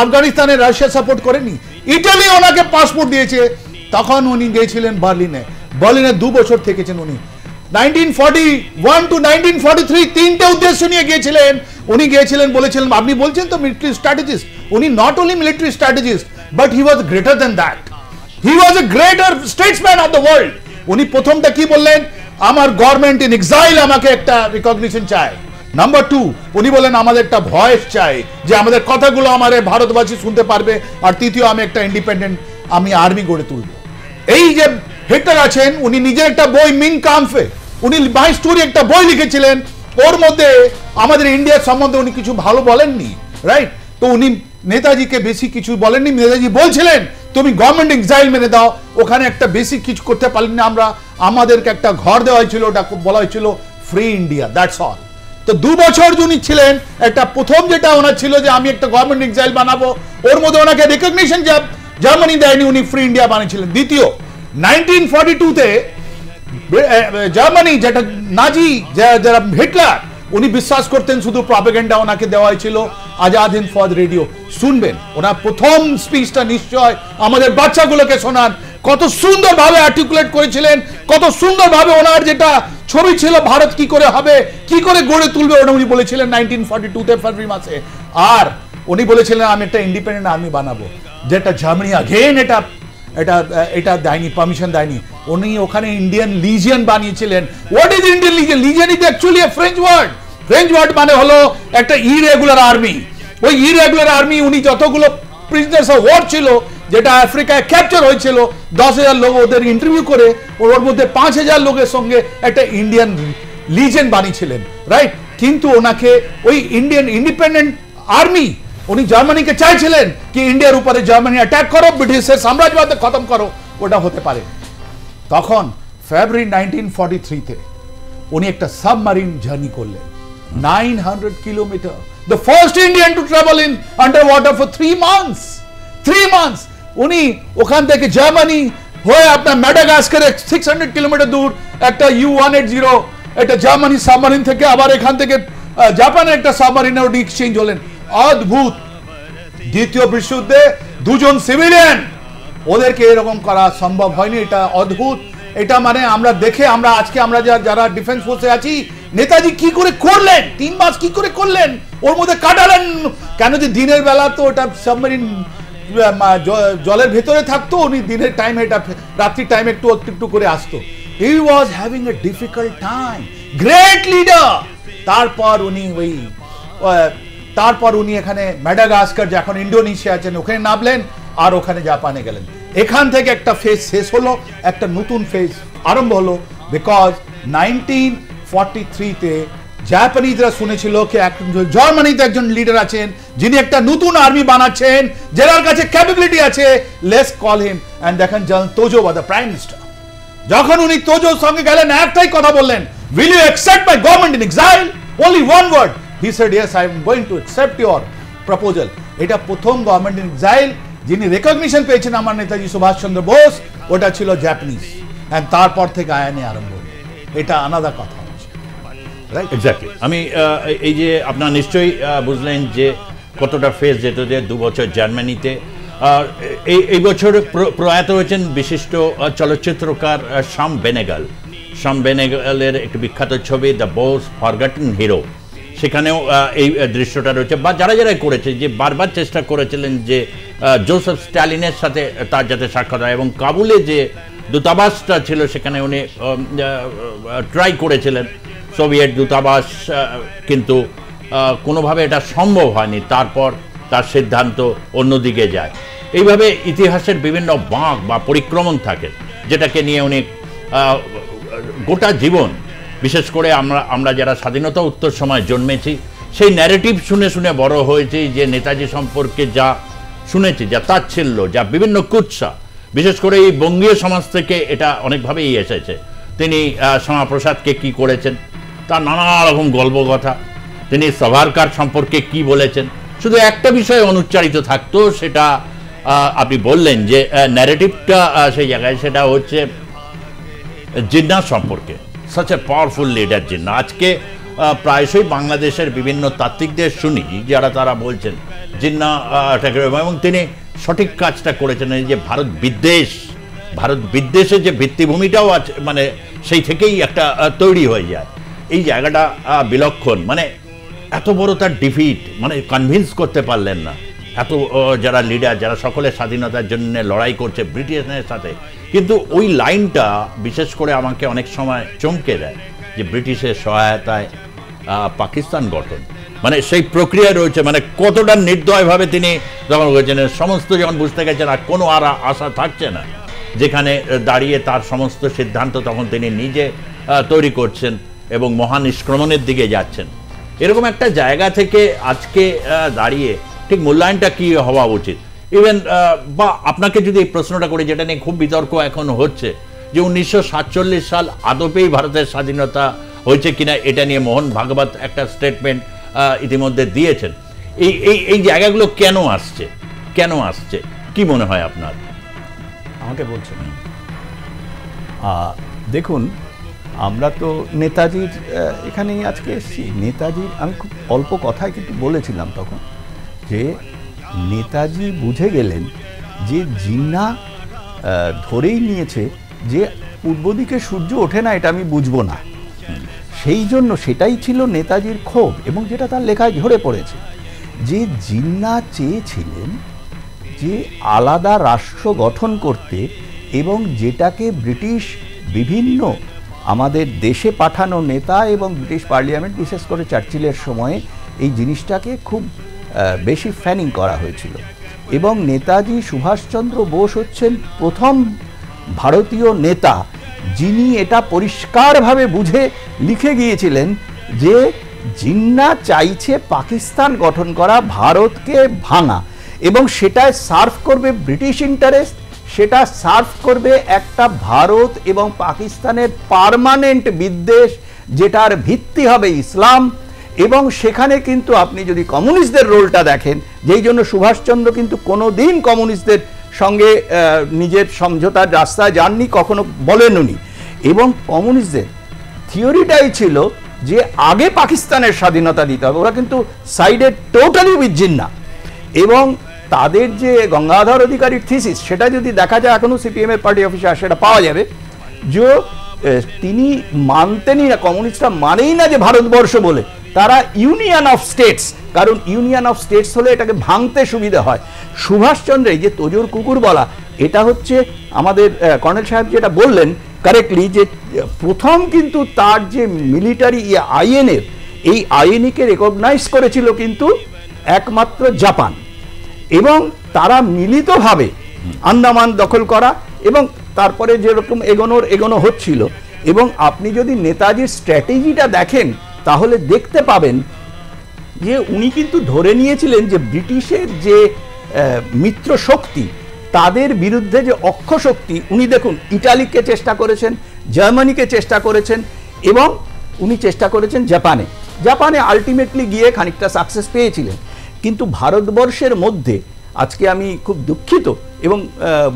আফগানিস্তানে রাশিয়া সাপোর্ট করেনি, ইটালি ওনাকে পাসপোর্ট দিয়েছে, তখন উনি গিয়েছিলেন বার্লিনে, বার্লিনে 2 বছর থেকেছেন উনি। 1941 to 1943 তিনটে উদ্দেশ্য নিয়ে গিয়েছিলেন। উনি গিয়েছিলেন, বলেছিলেন, আপনি বলছেন তো মিলিটারি স্ট্র্যাটেজিস্ট, উনি not only military strategist but he was greater than that, he was A greater Statesman of the world. উনি প্রথমটা কি বললেন, আমার গভর্নমেন্ট ইন এক্সাইল আমাকে একটা রিকগনিশন চায়। নাম্বার 2 উনি বলেন আমাদের একটা ভয়েস চাই, যে আমাদের কথাগুলো আমাদের ভারতবাসী শুনতে পারবে। আর তৃতীয়, আমি একটা ইন্ডিপেন্ডেন্ট আমি আর্মি গড়ে তুলব। এই যে হিটলার আছেন, উনি নিজের একটা বই মিন কাম্ফে, উনি মাই স্টোরি একটা বই লিখেছিলেন, ওর মধ্যে আমাদের ইন্ডিয়ার সম্বন্ধে উনি কিছু ভালো বলেননি, রাইট? তো উনি নেতাজিকে বেশি কিছু বলেননি। নেতাজি বলছিলেন তুমি গভর্নমেন্ট এক্সাইল মেনে দাও, ওখানে একটা বেশি কিছু করতে পারলেন না আমরা, আমাদেরকে একটা ঘর দেওয়া হয়েছিল, ওটা বলা হয়েছিল ফ্রি ইন্ডিয়া, দ্যাটস অল। তো 2 বছর উনি ছিলেন, একটা প্রথম যেটা ওনার ছিল যে আমি একটা গভর্নমেন্ট এক্সাইল বানাবো, ওর মধ্যে ওনাকে রেকগনিশন জার্মানি দেয়নি, উনি ফ্রি ইন্ডিয়া বানিয়েছিলেন। দ্বিতীয়, 1942-তে জার্মানি যেটা নাজি যারা হিটলার, উনি বিশ্বাস করতেন শুধু প্রপাগান্ডা ওনাকে দেওয়া হয়েছিল, আজাদ হিন্দ ফৌজ রেডিও। শুনবেন ওনার প্রথম স্পিচটা, নিশ্চয় আমাদের বাচ্চাগুলোকে শোনান, কত সুন্দরভাবে আর্টিকুলেট করেছিলেন, কত সুন্দরভাবে ওনার যেটা ছবি ছিল ভারত কি করে হবে, কি করে গড়ে তুলবে, ওটা উনি বলেছিলেন 1942-তে ফেব্রুয়ারি মাসে। আর উনি বলেছিলেন আমি একটা ইন্ডিপেন্ডেন্ট আর্মি বানাবো, যেটা জার্মানি আগেন এটা দেয়নি, পারমিশন দেয়নি। উনি ওখানে ইন্ডিয়ান লিজিয়ন বানিয়েছিলেন। What is Indian legion? Legion is actually a French word. French word মানে হলো একটা ইরেগুলার আর্মি। ওই ইরেগুলার আর্মি, উনি যতগুলো প্রিজনার্স অফ ওয়ার ছিল, যেটা আফ্রিকায় ক্যাপচার হয়েছিল, 10,000 লোক ওদের ইন্টারভিউ করে ওর মধ্যে 5,000 লোকের সঙ্গে একটা ইন্ডিয়ান লিজিয়ন বানিয়েছিলেন, রাইট? কিন্তু ওনাকে ওই ইন্ডিয়ান ইন্ডিপেন্ডেন্ট আর্মি, উনি জার্মানিকে চাইছিলেন কি ইন্ডিয়ার উপরে জার্মানি অ্যাটাক করো, ব্রিটিশের সাম্রাজ্যবাদ খতম করো, ওটা হতে পারে। তখন ফেব্রুয়ারি 1943-তে উনি একটা সাবমারিন জার্নি করলেন, 900 kilometre, the first Indian to travel in underwater for 3 months. 3 months উনি ওখান থেকে জার্মানি হয়ে আপনার ম্যাডাগাস্কারে 600 কিলোমিটার দূর একটা U-180 একটা জার্মানি সাবমারিন থেকে আবার এখান থেকে জাপানের একটা সাবমারিনে উনি এক্সচেঞ্জ হলেন। অদ্ভুত। দ্বিতীয় বিশ্বযুদ্ধে 2 জন সিভিলিয়ান, ওদেরকে এরকম করা সম্ভব হয়নি, এটা অদ্ভুত। এটা মানে আমরা দেখে, আমরা আজকে আমরা যারা ডিফেন্স ফোর্সে আছি, নেতাজি কি করে করলেন, 3 মাস কি করে করলেন, ওর মধ্যে কাটালেন কেন? যে দিনের বেলা তো ওটা সাবমেরিন জলের ভেতরে থাকতো, উনি দিনের টাইমে, এটা রাত্রির টাইমে একটু একটু করে আসতো। He was having a difficult time, great leader. তারপর উনি এখানে ম্যাডাগাস্কার, যে এখন ইন্ডোনেশিয়া আছেন, ওখানে নামলেন, আর ওখানে জাপানে গেলেন। এখান থেকে একটা ফেজ শেষ হলো, একটা নতুন ফেজ আরম্ভ হলো। বিকজ 1943-তে জাপানিজরা শুনেছিল কি জার্মানিতে একজন লিডার আছেন যিনি একটা নতুন আর্মি বানাচ্ছেন, যার কাছে ক্যাপাবিলিটি আছে, লেটস কল হিম। এন্ড দেখেন Tojo was the prime minister. যখন উনি তোজোর সঙ্গে গেলেন, একটাই কথা বললেন, will you accept my government in exile? Only one word, he said yes, I am going to accept your proposal. এটা প্রথম গভর্নমেন্ট ইন এক্সাইল যিনি রেকগনিশন পেয়েছেন আমার নেতাজি সুভাষচন্দ্র বোস, ওটা ছিল জাপানিজ। এন্ড তারপর থেকে আইনে আরম্ভ, এটা আলাদা কথা। এক্স্যাক্টলি। আমি এই যে আপনার নিশ্চয়ই বুঝলেন যে কতটা ফেজ যেত, যে 2 বছর জার্মানিতে। এই বছর প্রয়াত হয়েছেন বিশিষ্ট চলচ্চিত্রকার শাম বেনেগাল। শাম বেনেগালের একটি বিখ্যাত ছবি দ্য বোস ফরগটন হিরো, সেখানেও এই দৃশ্যটা রয়েছে। বা যারা করেছে, যে বারবার চেষ্টা করেছিলেন যে জোসেফ স্ট্যালিনের সাথে তার যাতে সাক্ষাৎ হয়, এবং কাবুলে যে দূতাবাসটা ছিল সেখানে উনি ট্রাই করেছিলেন, সোভিয়েত দূতাবাস, কিন্তু কোনোভাবে এটা সম্ভব হয়নি। তারপর তার সিদ্ধান্ত অন্যদিকে যায়। এইভাবে ইতিহাসের বিভিন্ন বাঁক বা পরিক্রমণ থাকে, যেটাকে নিয়ে উনি গোটা জীবন, বিশেষ করে আমরা যারা স্বাধীনতা উত্তর সময় জন্মেছি, সেই ন্যারেটিভ শুনে শুনে বড় হয়েছি, যে নেতাজি সম্পর্কে যা শুনেছি, যা তাচ্ছিল্য, যা বিভিন্ন কুৎসা, বিশেষ করে এই বঙ্গীয় সমাজ থেকে এটা অনেকভাবেই এসেছে। তিনি শ্যামাপ্রসাদকে কি করেছেন, তার নানা রকম গল্প কথা, তিনি সাভারকার সম্পর্কে কি বলেছেন, শুধু একটা বিষয়ে অনুচ্চারিত থাকতো, সেটা আপনি বললেন যে ন্যারেটিভটা সেই জায়গায়, সেটা হচ্ছে জিন্নাহ সম্পর্কে। Such a powerful leader Jinnah. আজকে প্রায়শই বাংলাদেশের বিভিন্ন তাত্ত্বিকদের শুনি যারা তারা বলছেন জিন্নাহ এবং তিনি সঠিক কাজটা করেছেন, এই যে ভারত বিদ্বেষের যে ভিত্তিভূমিটাও আছে, মানে সেই থেকেই একটা তৈরি হয়ে যায়। এই জায়গাটা বিলক্ষণ, মানে এত বড় তার ডিফিট, মানে কনভিন্স করতে পারলেন না এত যারা লিডার, যারা সকলের স্বাধীনতার জন্য লড়াই করছে ব্রিটিশের সাথে। কিন্তু ওই লাইনটা বিশেষ করে আমাকে অনেক সময় চমকে দেয়, যে ব্রিটিশের সহায়তায় পাকিস্তান গঠন, মানে সেই প্রক্রিয়া রয়েছে, মানে কতটা নির্দয়ভাবে তিনি যখন হয়েছেন, সমস্ত যখন বুঝতে গেছেন আর কোনো আর আশা থাকছে না, যেখানে দাঁড়িয়ে তার সমস্ত সিদ্ধান্ত তখন তিনি নিজে তৈরি করছেন এবং মহানিষ্ক্রমণের দিকে যাচ্ছেন। এরকম একটা জায়গা থেকে আজকে দাঁড়িয়ে ঠিক মূল্যায়নটা কি হওয়া উচিত? ইভেন বা আপনাকে যদি এই প্রশ্নটা করি, যেটা নিয়ে খুব বিতর্ক এখন হচ্ছে, যে 1947 সাল আদপেই ভারতের স্বাধীনতা হয়েছে কিনা, এটা নিয়ে মোহন ভাগবত একটা স্টেটমেন্ট ইতিমধ্যে দিয়েছেন। এই জায়গাগুলো কেন আসছে কি মনে হয় আপনার? আমাকে বলছেন, দেখুন আমরা তো নেতাজির এখানেই আজকে এসেছি। নেতাজির আমি খুব অল্প কথায় কিন্তু বলেছিলাম তখন, যে নেতাজি বুঝে গেলেন যে জিন্নাহ ধরেই নিয়েছে যে পূর্ব দিকে সূর্য ওঠে না, এটা আমি বুঝবো না। সেই জন্য সেটাই ছিল নেতাজির ক্ষোভ, এবং যেটা তার লেখায় ঝরে পড়েছে, যে জিন্নাহ চেয়েছিলেন যে আলাদা রাষ্ট্র গঠন করতে, এবং যেটাকে ব্রিটিশ বিভিন্ন আমাদের দেশে পাঠানো নেতা এবং ব্রিটিশ পার্লামেন্ট, বিশেষ করে চার্চিলের সময়ে এই জিনিসটাকে খুব বেশি ফ্যানিং করা হয়েছিল। এবং নেতাজি সুভাষচন্দ্র বোস হচ্ছেন প্রথম ভারতীয় নেতা যিনি এটা পরিষ্কারভাবে বুঝে লিখে গিয়েছিলেন যে জিন্নাহ চাইছে পাকিস্তান গঠন করা, ভারতকে ভাঙা, এবং সেটায় সার্ভ করবে ব্রিটিশ ইন্টারেস্ট, সেটা সার্ভ করবে একটা ভারত এবং পাকিস্তানের পার্মানেন্ট বিদ্বেষ, যেটার ভিত্তি হবে ইসলাম। এবং সেখানে কিন্তু আপনি যদি কমিউনিস্টদের রোলটা দেখেন, যেই জন্য সুভাষচন্দ্র কিন্তু কোনো দিন কমিউনিস্টদের সঙ্গে নিজের সমঝোতার রাস্তায় যাননি, কখনো বলেননি। এবং কমিউনিস্টদের থিওরিটাই ছিল যে আগে পাকিস্তানের স্বাধীনতা দিতে হবে, ওরা কিন্তু সাইডে টোটালি উইথ জিন্নাহ। এবং তাদের যে গঙ্গাধর অধিকারীর থিসিস, সেটা যদি দেখা যায় এখনও সিপিএমের পার্টি অফিসে সেটা পাওয়া যাবে, যে তিনি মানতেনই না, কমিউনিস্টরা মানেই না যে ভারতবর্ষ বলে, তারা ইউনিয়ন অফ স্টেটস, কারণ ইউনিয়ন অফ স্টেটস হলে এটাকে ভাঙতে সুবিধা হয়। সুভাষচন্দ্রের যে তোজোর কুকুর বলা, এটা হচ্ছে আমাদের কর্নেল সাহেব যেটা বললেন কারেক্টলি, যে প্রথম কিন্তু তার যে মিলিটারি আইএনএর, এই আইএনইকে রেকগনাইজ করেছিল কিন্তু একমাত্র জাপান, এবং তারা মিলিতভাবে আন্দামান দখল করা, এবং তারপরে যেরকম এগোনো হচ্ছিল। এবং আপনি যদি নেতাজির স্ট্র্যাটেজিটা দেখেন, তাহলে দেখতে পাবেন যে উনি কিন্তু ধরে নিয়েছিলেন যে ব্রিটিশের যে মিত্র শক্তি, তাদের বিরুদ্ধে যে অক্ষ শক্তি, উনি দেখুন ইটালিকে চেষ্টা করেছেন, জার্মানিকে চেষ্টা করেছেন, এবং উনি চেষ্টা করেছেন জাপানে আলটিমেটলি গিয়ে খানিকটা সাকসেস পেয়েছিলেন। কিন্তু ভারতবর্ষের মধ্যে আজকে আমি খুব দুঃখিত এবং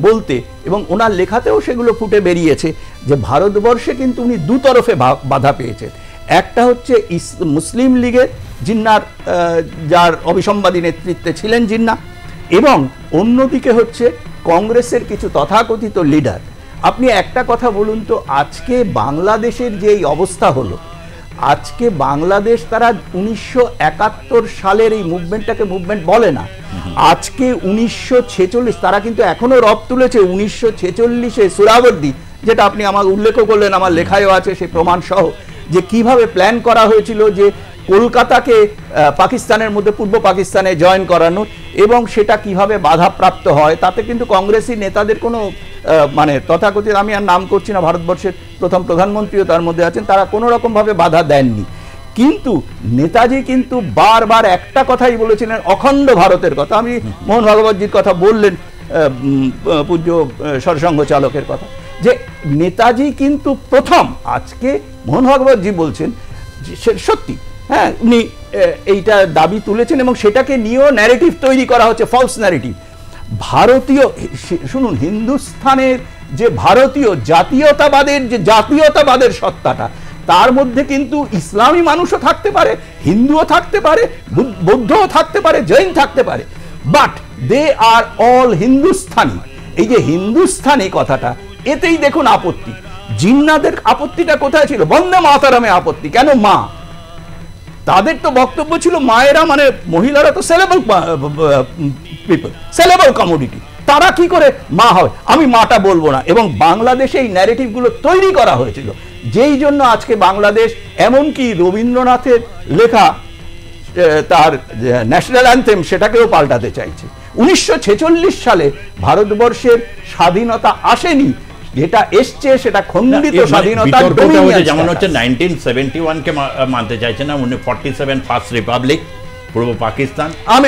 বলতে, এবং ওনার লেখাতেও সেগুলো ফুটে বেরিয়েছে, যে ভারতবর্ষে কিন্তু উনি দুতরফে বাধা পেয়েছেন। একটা হচ্ছে মুসলিম লীগের জিন্নাহর, যার অবিসম্বাদী নেতৃত্বে ছিলেন জিন্নাহ, এবং অন্যদিকে হচ্ছে কংগ্রেসের কিছু তথাকথিত লিডার। আপনি একটা কথা বলুন তো, আজকে বাংলাদেশের যে এই অবস্থা হলো, আজকে বাংলাদেশ তারা 1971 সালের এই মুভমেন্টটাকে মুভমেন্ট বলে না, আজকে 1946, তারা কিন্তু এখনো রব তুলেছে 1946-এ সুরাবর্দি, যেটা আপনি আমার উল্লেখ করলেন, আমার লেখায়ও আছে সেই প্রমাণ সহ, যে কিভাবে প্ল্যান করা হয়েছিল যে কলকাতাকে পাকিস্তানের মধ্যে পূর্ব পাকিস্তানে জয়েন করানো, এবং সেটা কিভাবে বাধাপ্রাপ্ত হয়। তাতে কিন্তু কংগ্রেসি নেতাদের কোনো মানে তথাকথিত, আমি আর নাম করছি না, ভারতবর্ষের প্রথম প্রধানমন্ত্রীও তার মধ্যে আছেন, তারা কোনো রকমভাবে বাধা দেননি। কিন্তু নেতাজি কিন্তু বারবার একটা কথাই বলেছিলেন, অখণ্ড ভারতের কথা। আমি মোহন ভাগবতজির কথা বললেন, পূজ্য সরসংঘ চালকের কথা, যে নেতাজি কিন্তু প্রথম, আজকে মোহন ভাগবতজি বলছেন সত্যি, হ্যাঁ, উনি এইটা দাবি তুলেছেন এবং সেটাকে নিয়েও ন্যারেটিভ তৈরি করা হচ্ছে, ফলস ন্যারেটিভ। ভারতীয়, শুনুন, হিন্দুস্থানের যে ভারতীয় জাতীয়তাবাদের সত্তাটা, তার মধ্যে কিন্তু ইসলামী মানুষও থাকতে পারে, হিন্দুও থাকতে পারে, বৌদ্ধও থাকতে পারে, জৈন থাকতে পারে, but they are all Hindustani. এই যে হিন্দুস্থানি কথাটা, এতেই দেখুন আপত্তি। জিন্নাদের আপত্তিটা কোথায় ছিল? বন্দে মাতারামে আপত্তি। কেন? মা, তাদের তো বক্তব্য ছিল মায়েরা মানে মহিলারা তো সেলেবল পিপল, সেলেবল কমোডিটি, তারা কি করে মা হয়? আমি মাটা বলবো না। এবং বাংলাদেশে এই ন্যারেটিভগুলো তৈরি করা হয়েছিল, যেই জন্য আজকে বাংলাদেশ এমনকি রবীন্দ্রনাথের লেখা তার ন্যাশনাল অ্যান্থেম সেটাকেও পাল্টাতে চাইছে। 1946 সালে ভারতবর্ষের স্বাধীনতা আসেনি, যেটা এসছে সেটা খণ্ডিত স্বাধীনতা। যেমন হচ্ছে 1971 কে মানতে চাইছে না, 47 ফার্স্ট রিপাবলিক পূর্ব পাকিস্তান। আমি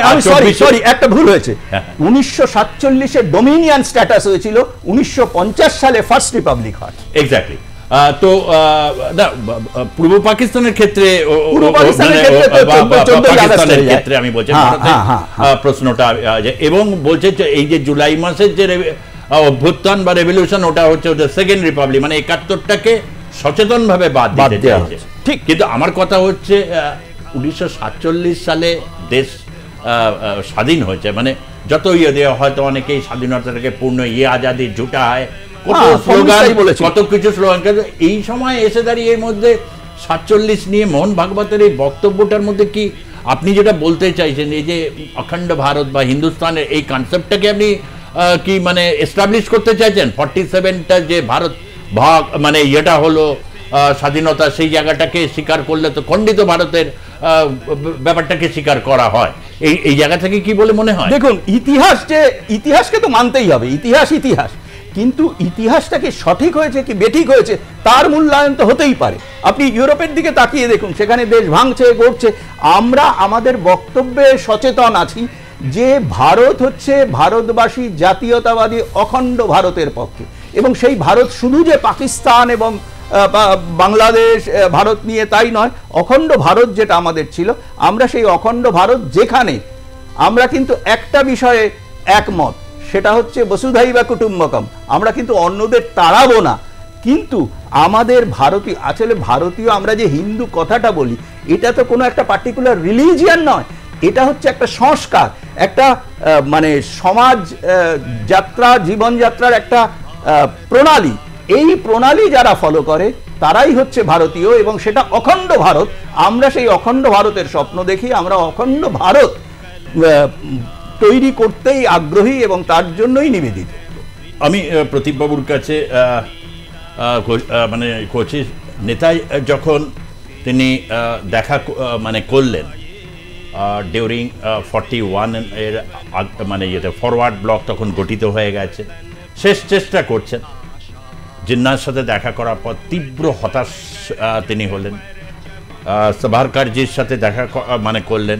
সরি একটা ভুল হয়েছে, 1947 এ ডোমিনিয়ন স্ট্যাটাস হয়েছিল, 1950 সালে ফার্স্ট রিপাবলিক হয়। এক্স্যাক্টলি। তো পূর্ব পাকিস্তানের ক্ষেত্রে পাকিস্তানের ক্ষেত্রে আমি বলছি প্রশ্নটা, এবং বলছে এই যে জুলাই মাসের যে অভ্যুত্থান বা রেভলিউশন, ওটা হচ্ছে ওদের সেকেন্ড রিপাবলিক, মানে 71টাকে সচেতন ভাবে বাদ দিতে চাইছে। ঠিক, কিন্তু আমার কথা হচ্ছে 1947 সালে দেশ স্বাধীন হয়েছে, মানে যত ইয়ে দেওয়া হয়তো অনেকেই স্বাধীনতাটাকে পূর্ণ আজাদি ঝুটা হয়, কত স্লোগান, কত কিছু স্লোগান, কিন্তু এই সময় এসে দাঁড়িয়ে এর মধ্যে 47 নিয়ে মোহন ভাগবতের এই বক্তব্যটার মধ্যে কি আপনি যেটা বলতে চাইছেন, এই যে অখণ্ড ভারত বা হিন্দুস্তানের এই কনসেপ্টটাকে আপনি কি মানে এস্টাবলিশ করতে চাইছেন? 47টা যে ভারত ভাগ মানে এটা হলো স্বাধীনতা, সেই জায়গাটাকে স্বীকার করলে তো খণ্ডিত ভারতের ব্যাপারটাকে স্বীকার করা হয়, এই জায়গা থেকে কি বলে মনে হয়? দেখুন, ইতিহাসকে তো মানতেই হবে, ইতিহাস, কিন্তু ইতিহাসটাকে সঠিক হয়েছে কি বেঠিক হয়েছে তার মূল্যায়ন তো হতেই পারে। আপনি ইউরোপের দিকে তাকিয়ে দেখুন, সেখানে দেশ ভাঙছে, গড়ছে। আমরা আমাদের বক্তব্যে সচেতন আছি যে ভারত হচ্ছে ভারতবাসী জাতীয়তাবাদী অখণ্ড ভারতের পক্ষে, এবং সেই ভারত শুধু যে পাকিস্তান এবং বাংলাদেশ ভারত নিয়ে তাই নয়, অখণ্ড ভারত যেটা আমাদের ছিল, আমরা সেই অখণ্ড ভারত যেখানে আমরা কিন্তু একটা বিষয়ে একমত, সেটা হচ্ছে বসুধৈব কুটুম্বকম, আমরা কিন্তু অন্যদের তাড়াবো না। কিন্তু আমাদের ভারতীয়, আসলে ভারতীয় আমরা যে হিন্দু কথাটা বলি, এটা তো কোনো একটা পার্টিকুলার রিলিজিয়ান নয়, এটা হচ্ছে একটা সংস্কার, একটা মানে সমাজ যাত্রা, জীবনযাত্রার একটা প্রণালী। এই প্রণালী যারা ফলো করে তারাই হচ্ছে ভারতীয়, এবং সেটা অখণ্ড ভারত। আমরা সেই অখণ্ড ভারতের স্বপ্ন দেখি, আমরা অখণ্ড ভারত তৈরি করতেই আগ্রহী এবং তার জন্যই নিবেদিত। আমি প্রদীপবাবুর কাছে মানে কোচি নেতাই যখন তিনি দেখা মানে করলেন ডিউরিং 41 এর মানে ইয়েতে ফরওয়ার্ড ব্লক তখন গঠিত হয়ে গেছে, শেষ চেষ্টা করছেন। জিন্নার সাথে দেখা করার পর তীব্র হতাশ তিনি হলেন, সাভারকারজির সাথে দেখা মানে করলেন,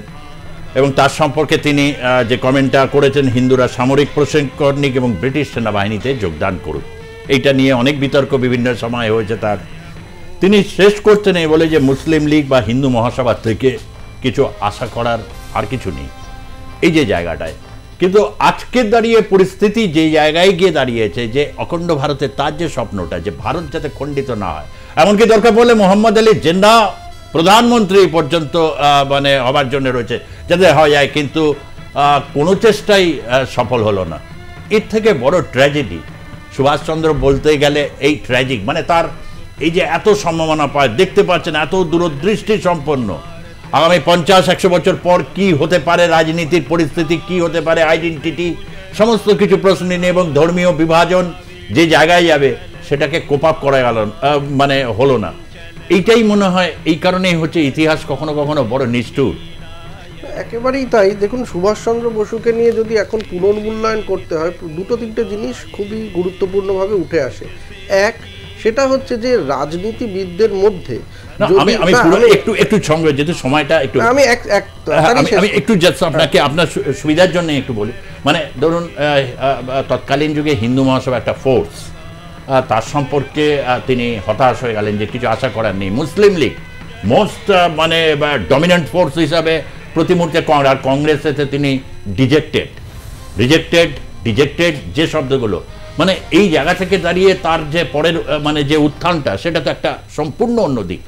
এবং তার সম্পর্কে তিনি যে কমেন্টটা করেছেন, হিন্দুরা সামরিক প্রশিক্ষণ নিক এবং ব্রিটিশ সেনাবাহিনীতে যোগদান করুক, এইটা নিয়ে অনেক বিতর্ক বিভিন্ন সময় হয়েছে তার। তিনি শেষ করছেন এই বলে যে মুসলিম লীগ বা হিন্দু মহাসভা থেকে কিছু আশা করার আর কিছু নেই, এই যে জায়গাটায়। কিন্তু আজকের দাঁড়িয়ে পরিস্থিতি যে জায়গায় গিয়ে দাঁড়িয়েছে, যে অখণ্ড ভারতের তার যে স্বপ্নটা, যে ভারত যাতে খণ্ডিত না হয়, এমনকি দরকার পড়লে মোহাম্মদ আলী জিন্নাহ প্রধানমন্ত্রী পর্যন্ত মানে হবার জন্য রয়েছে, যাতে হওয়া যায়, কিন্তু কোনো চেষ্টাই সফল হলো না। এর থেকে বড় ট্র্যাজেডি সুভাষচন্দ্র বলতে গেলে এই ট্র্যাজিক, মানে তার এই যে এত সম্ভাবনা পায়, দেখতে পাচ্ছেন এত দূরদৃষ্টি সম্পন্ন, আগামী 50-100 বছর পর কি হতে পারে, রাজনীতির পরিস্থিতি কি হতে পারে, আইডেন্টিটি, সমস্ত কিছু প্রশ্ন নিয়ে, এবং ধর্মীয় বিভাজন যে জায়গায় যাবে সেটাকে কোপ আপ করা গেল মানে হলো না। এইটাই মনে হয়, এই কারণেই হচ্ছে ইতিহাস কখনো কখনো বড় নিষ্ঠুর। একেবারেই তাই। দেখুন, সুভাষচন্দ্র বসুকে নিয়ে যদি এখন পুনর্মূল্যায়ন করতে হয়, 2-3টে জিনিস খুবই গুরুত্বপূর্ণভাবে উঠে আসে। এক, সেটা হচ্ছে যে রাজনীতিবিদদের মধ্যে আমি একটু সঙ্গে যেহেতু সময়টা একটু আমি একটু আপনাকে আপনার সুবিধার জন্য একটু বলি, মানে ধরুন তৎকালীন যুগে হিন্দু মহাসভা একটা ফোর্স, তার সম্পর্কে তিনি হতাশ হয়ে গেলেন যে কিছু আশা করার নেই। মুসলিম লীগ মোস্ট মানে ডমিনেন্ট ফোর্স হিসাবে প্রতি মুহূর্তে আর কংগ্রেসেতে তিনি ডিজেক্টেড যে শব্দগুলো, মানে এই জায়গা থেকে দাঁড়িয়ে তার যে পরের মানে যে উত্থানটা, সেটা তো একটা সম্পূর্ণ অন্য দিক।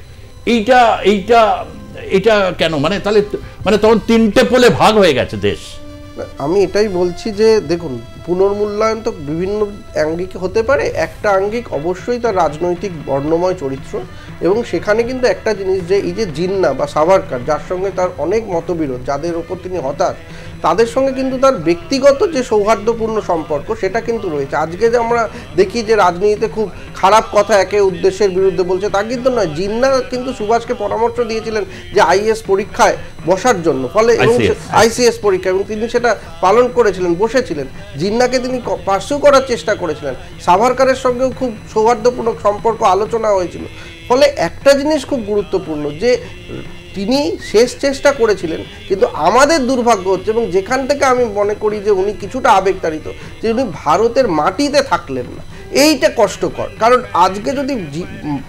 এইটা কেন, মানে তাহলে মানে তখন তিনটে পোলে ভাগ হয়ে গেছে দেশ। আমি এটাই বলছি যে দেখুন, পুনর্মূল্যায়ন তো বিভিন্ন আঙ্গিক হতে পারে। একটা আঙ্গিক অবশ্যই তার রাজনৈতিক বর্ণময় চরিত্র, এবং সেখানে কিন্তু একটা জিনিস যে এই যে জিন্না বা সাভারকার, যার সঙ্গে তার অনেক মতবিরোধ, যাদের ওপর তিনি হতাশ, তাদের সঙ্গে কিন্তু তার ব্যক্তিগত যে সৌহার্দ্যপূর্ণ সম্পর্ক সেটা কিন্তু রয়েছে। আজকে যে আমরা দেখি যে রাজনীতিতে খুব খারাপ কথা একে উদ্দেশ্যের বিরুদ্ধে বলছে, তা কিন্তু নয়। জিন্না কিন্তু সুভাষকে পরামর্শ দিয়েছিলেন যে আইএএস পরীক্ষায় বসার জন্য, ফলে এবং আইসিএস পরীক্ষা, এবং তিনি সেটা পালন করেছিলেন, বসেছিলেন। জিন্নাকে তিনি পার্সু করার চেষ্টা করেছিলেন। সাভারকারের সঙ্গেও খুব সৌহার্দ্যপূর্ণ সম্পর্ক আলোচনা হয়েছিল। ফলে একটা জিনিস খুব গুরুত্বপূর্ণ যে তিনি শেষ চেষ্টা করেছিলেন, কিন্তু আমাদের দুর্ভাগ্য হচ্ছে, এবং যেখান থেকে আমি মনে করি যে উনি কিছুটা আবেগতাড়িত, যে উনি ভারতের মাটিতে থাকলেন না। এইটা কষ্টকর, কারণ আজকে যদি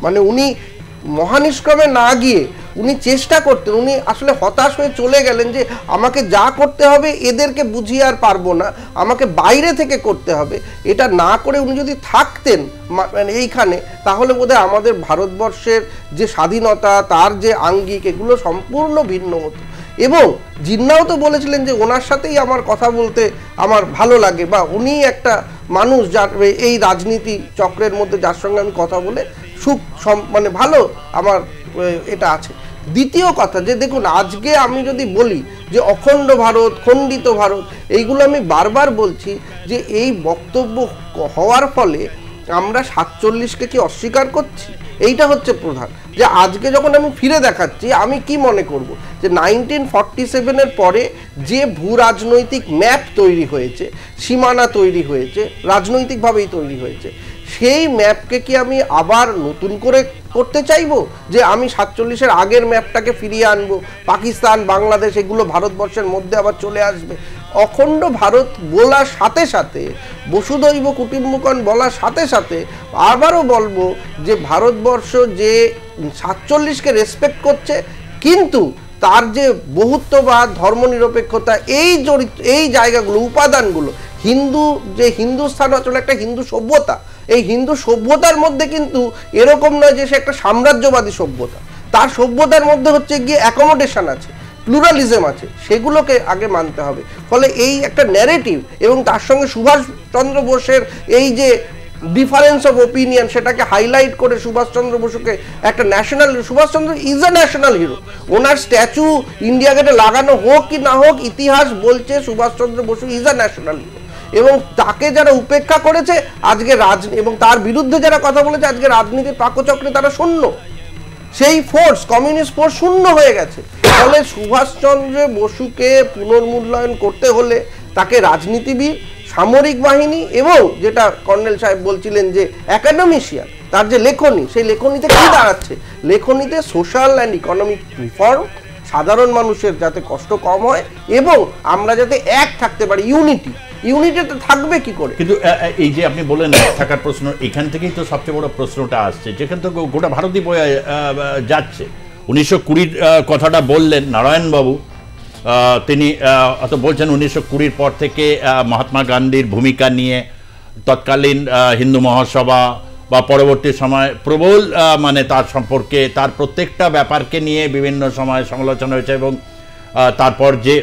মানে উনি মহানিষ্ক্রমে না গিয়ে উনি চেষ্টা করতেন, উনি আসলে হতাশ হয়ে চলে গেলেন যে আমাকে যা করতে হবে এদেরকে বুঝিয়ে আর পারবো না, আমাকে বাইরে থেকে করতে হবে। এটা না করে উনি যদি থাকতেন মানে এইখানে, তাহলে বোধহয় আমাদের ভারতবর্ষের যে স্বাধীনতা, তার যে আঙ্গিক, এগুলো সম্পূর্ণ ভিন্ন হতো। এবং জিন্নাও তো বলেছিলেন যে ওনার সাথেই আমার কথা বলতে আমার ভালো লাগে, বা উনি একটা মানুষ যার এই রাজনীতি চক্রের মধ্যে যার সঙ্গে আমি কথা বলে সুখ মানে ভালো আমার এটা আছে। দ্বিতীয় কথা যে দেখুন, আজকে আমি যদি বলি যে অখণ্ড ভারত, খণ্ডিত ভারত, এইগুলো আমি বারবার বলছি যে এই বক্তব্য হওয়ার ফলে আমরা 47কে কি অস্বীকার করছি? এইটা হচ্ছে প্রধান। যে আজকে যখন আমি ফিরে দেখাচ্ছি, আমি কি মনে করব যে 1947-এর পরে যে ভূ রাজনৈতিক ম্যাপ তৈরি হয়েছে, সীমানা তৈরি হয়েছে, রাজনৈতিকভাবেই তৈরি হয়েছে, সেই ম্যাপকে কি আমি আবার নতুন করে করতে চাইবো? যে আমি 47-এর আগের ম্যাপটাকে ফিরিয়ে আনবো, পাকিস্তান, বাংলাদেশ এগুলো ভারতবর্ষের মধ্যে আবার চলে আসবে? অখণ্ড ভারত বলার সাথে সাথে, বসুধৈব কুটুম্বকম বলার সাথে সাথে আবারও বলবো যে ভারতবর্ষ যে 47কে রেসপেক্ট করছে, কিন্তু তার যে বহুত্ববাদ, ধর্মনিরপেক্ষতা, এই জায়গাগুলো, উপাদানগুলো, যে হিন্দুস্থান আসলে একটা হিন্দু সভ্যতা, এই হিন্দু সভ্যতার মধ্যে কিন্তু এরকম নয় যে সে একটা সাম্রাজ্যবাদী সভ্যতা। তার সভ্যতার মধ্যে হচ্ছে গিয়ে অ্যাকোমোডেশন আছে, প্লুরালিজম আছে, সেগুলোকে আগে মানতে হবে। ফলে এই একটা ন্যারেটিভ, এবং তার সঙ্গে সুভাষচন্দ্র বোসের এই যে ডিফারেন্স অফ ওপিনিয়ন, সেটাকে হাইলাইট করে সুভাষচন্দ্র বসুকে একটা national, Subhas Chandra is a national hero. ওনার স্ট্যাচু ইন্ডিয়া গেটে লাগানো হোক কি না হোক, ইতিহাস বলছে Subhas Chandra Basu is a national hero. এবং তাকে যারা উপেক্ষা করেছে আজকে এবং তার বিরুদ্ধে যারা কথা বলেছে আজকে রাজনীতির পাকচক্রে তারা শূন্য, সেই ফোর্স, কমিউনিস্ট ফোর্স শূন্য হয়ে গেছে। ফলে সুভাষচন্দ্র বসুকে পুনর্মূল্যায়ন করতে হলে তাকে রাজনীতিবিদ, সামরিক বাহিনী, এবং যেটা কর্নেল সাহেব বলছিলেন যে একাডেমিশিয়ান, তার যে লেখনী, সেই লেখনীতে কি দাঁড়াচ্ছে? লেখনীতে সোশ্যাল অ্যান্ড ইকোনমিক রিফর্ম, সাধারণ মানুষের যাতে কষ্ট কম হয় এবং আমরা যাতে এক থাকতে পারি, ইউনিটিতে থাকবে কি করে? কিন্তু এই যে আপনি বললেন থাকার প্রশ্ন, এখান থেকেই তো সবচেয়ে বড় প্রশ্নটা আসছে, যেখান থেকে গোটা ভারতই বয়ে যাচ্ছে। 1920 কথাটা বললেন নারায়ণবাবু, তিনি বলছেন 1920 পর থেকে মহাত্মা গান্ধীর ভূমিকা নিয়ে তৎকালীন হিন্দু মহাসভা বা পরবর্তী সময় প্রবল মানে তার সম্পর্কে, তার প্রত্যেকটা ব্যাপারকে নিয়ে বিভিন্ন সময় সমালোচনা হয়েছে। এবং তারপর যে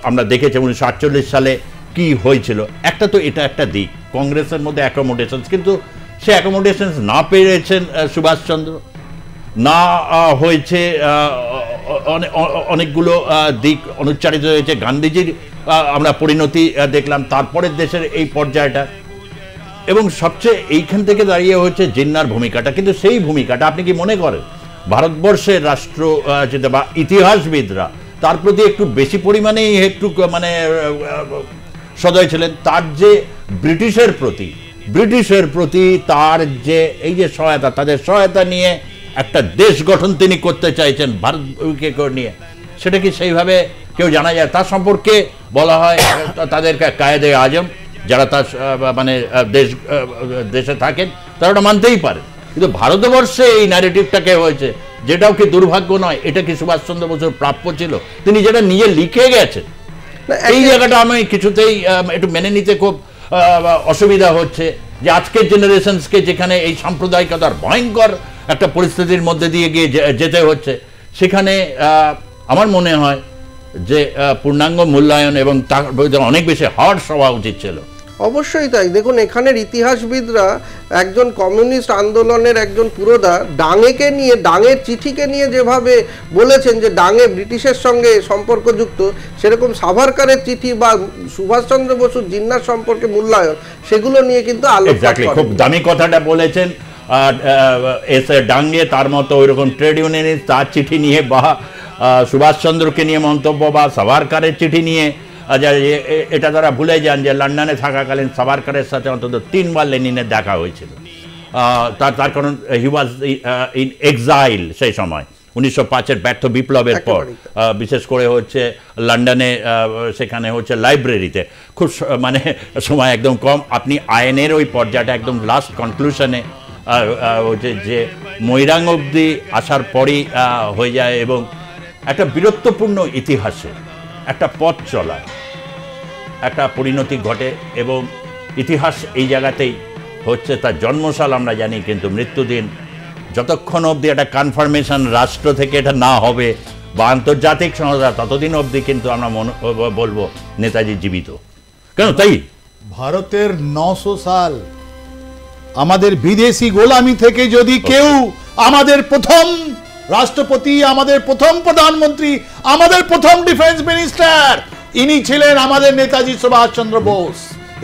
আমরা দেখেছি 1948 সালে কি হয়েছিল, একটা তো এটা একটা দিক, কংগ্রেসের মধ্যে অ্যাকোমোডেশনস, কিন্তু সে অ্যাকোমোডেশনস না পেরেছেন সুভাষচন্দ্র, না হয়েছে অনেকগুলো দিক অনুচ্চারিত হয়েছে। গান্ধীজির আমরা পরিণতি দেখলাম তারপরের দেশের এই পর্যায়টা, এবং সবচেয়ে এইখান থেকে দাঁড়িয়ে হচ্ছে জিন্নার ভূমিকাটা। কিন্তু সেই ভূমিকাটা আপনি কি মনে করেন ভারতবর্ষের রাষ্ট্র যেটা বা ইতিহাসবিদরা তার প্রতি একটু বেশি পরিমাণেই একটু মানে সদয় ছিলেন? তার যে ব্রিটিশের প্রতি তার যে এই যে সহায়তা, তাদের সহায়তা নিয়ে একটা দেশ গঠন তিনি করতে চাইছেন ভারতকে নিয়ে, সেটা কি সেইভাবে কেউ জানা যায়? তার সম্পর্কে বলা হয় তাদেরকে কায়েদে আজম, যারা তার মানে দেশে থাকেন তারা ওটা মানতেই পারে। কিন্তু ভারতবর্ষে এই ন্যারেটিভটাকে হয়েছে যেটাও কি দুর্ভাগ্য নয়? এটা কি সুভাষচন্দ্র বসুর প্রাপ্য ছিল? তিনি যেটা নিজে লিখে গেছেন, এই জায়গাটা আমি কিছুতেই একটু মেনে নিতে খুব অসুবিধা হচ্ছে যে আজকের জেনারেশনসকে যেখানে এই সাম্প্রদায়িকতার ভয়ঙ্কর একটা পরিস্থিতির মধ্যে দিয়ে গিয়ে যেতে হচ্ছে, সেখানে আমার মনে হয় যে পূর্ণাঙ্গ মূল্যায়ন এবং তার অনেক বেশি হার্শ হওয়া উচিত ছিল। অবশ্যই তাই। দেখুন, এখানের ইতিহাসবিদরা একজন কমিউনিস্ট আন্দোলনের একজন পুরোধা ডাঙেকে নিয়ে, ডাঙের চিঠিকে নিয়ে যেভাবে বলেছেন যে ডাঙে ব্রিটিশের সঙ্গে সম্পর্কযুক্ত, সেরকম সাভারকারের চিঠি বা সুভাষচন্দ্র বসুর জিন্নার সম্পর্কে মূল্যায়ন, সেগুলো নিয়ে কিন্তু আলোচনা খুব দামি কথাটা বলেছেন। এসে ডাঙ্গে তার মতো ওইরকম ট্রেড ইউনিয়নিস্ট তার চিঠি নিয়ে বা সুভাষচন্দ্রকে নিয়ে মন্তব্য বা সাভারকারের চিঠি নিয়ে, এটা তারা ভুলে যান যে লন্ডনে থাকাকালীন সাভারকারের সাথে অন্তত 3 বার লেনিনের দেখা হয়েছিল। তার কারণ হি ওয়াজ ইন এক্সাইল সেই সময় 1905-এর ব্যর্থ বিপ্লবের পর, বিশেষ করে হচ্ছে লন্ডনে, সেখানে হচ্ছে লাইব্রেরিতে খুব মানে সময় একদম কম। আপনি আইনের ওই পর্যায়টা একদম লাস্ট কনক্লুশনে হচ্ছে যে মৈরাং অবধি আসার পরই হয়ে যায় এবং একটা বীরত্বপূর্ণ ইতিহাসে একটা পথ চলা একটা পরিণতি ঘটে এবং ইতিহাস এই জায়গাতেই হচ্ছে। তার জন্মসাল আমরা জানি, কিন্তু মৃত্যুদিন যতক্ষণ অবধি একটা কনফার্মেশন রাষ্ট্র থেকে এটা না হবে বা আন্তর্জাতিক সংস্থা, ততদিন অবধি কিন্তু আমরা বলবো নেতাজি জীবিত। কেন তাই? ভারতের 900 সাল আমাদের বিদেশি গোলামি থেকে যদি কেউ আমাদের প্রথম রাষ্ট্রপতি, আমাদের প্রথম প্রধানমন্ত্রী, আমাদের প্রথম ডিফেন্স মিনিস্টার, ইনি ছিলেন আমাদের নেতাজি সুভাষচন্দ্র বোস।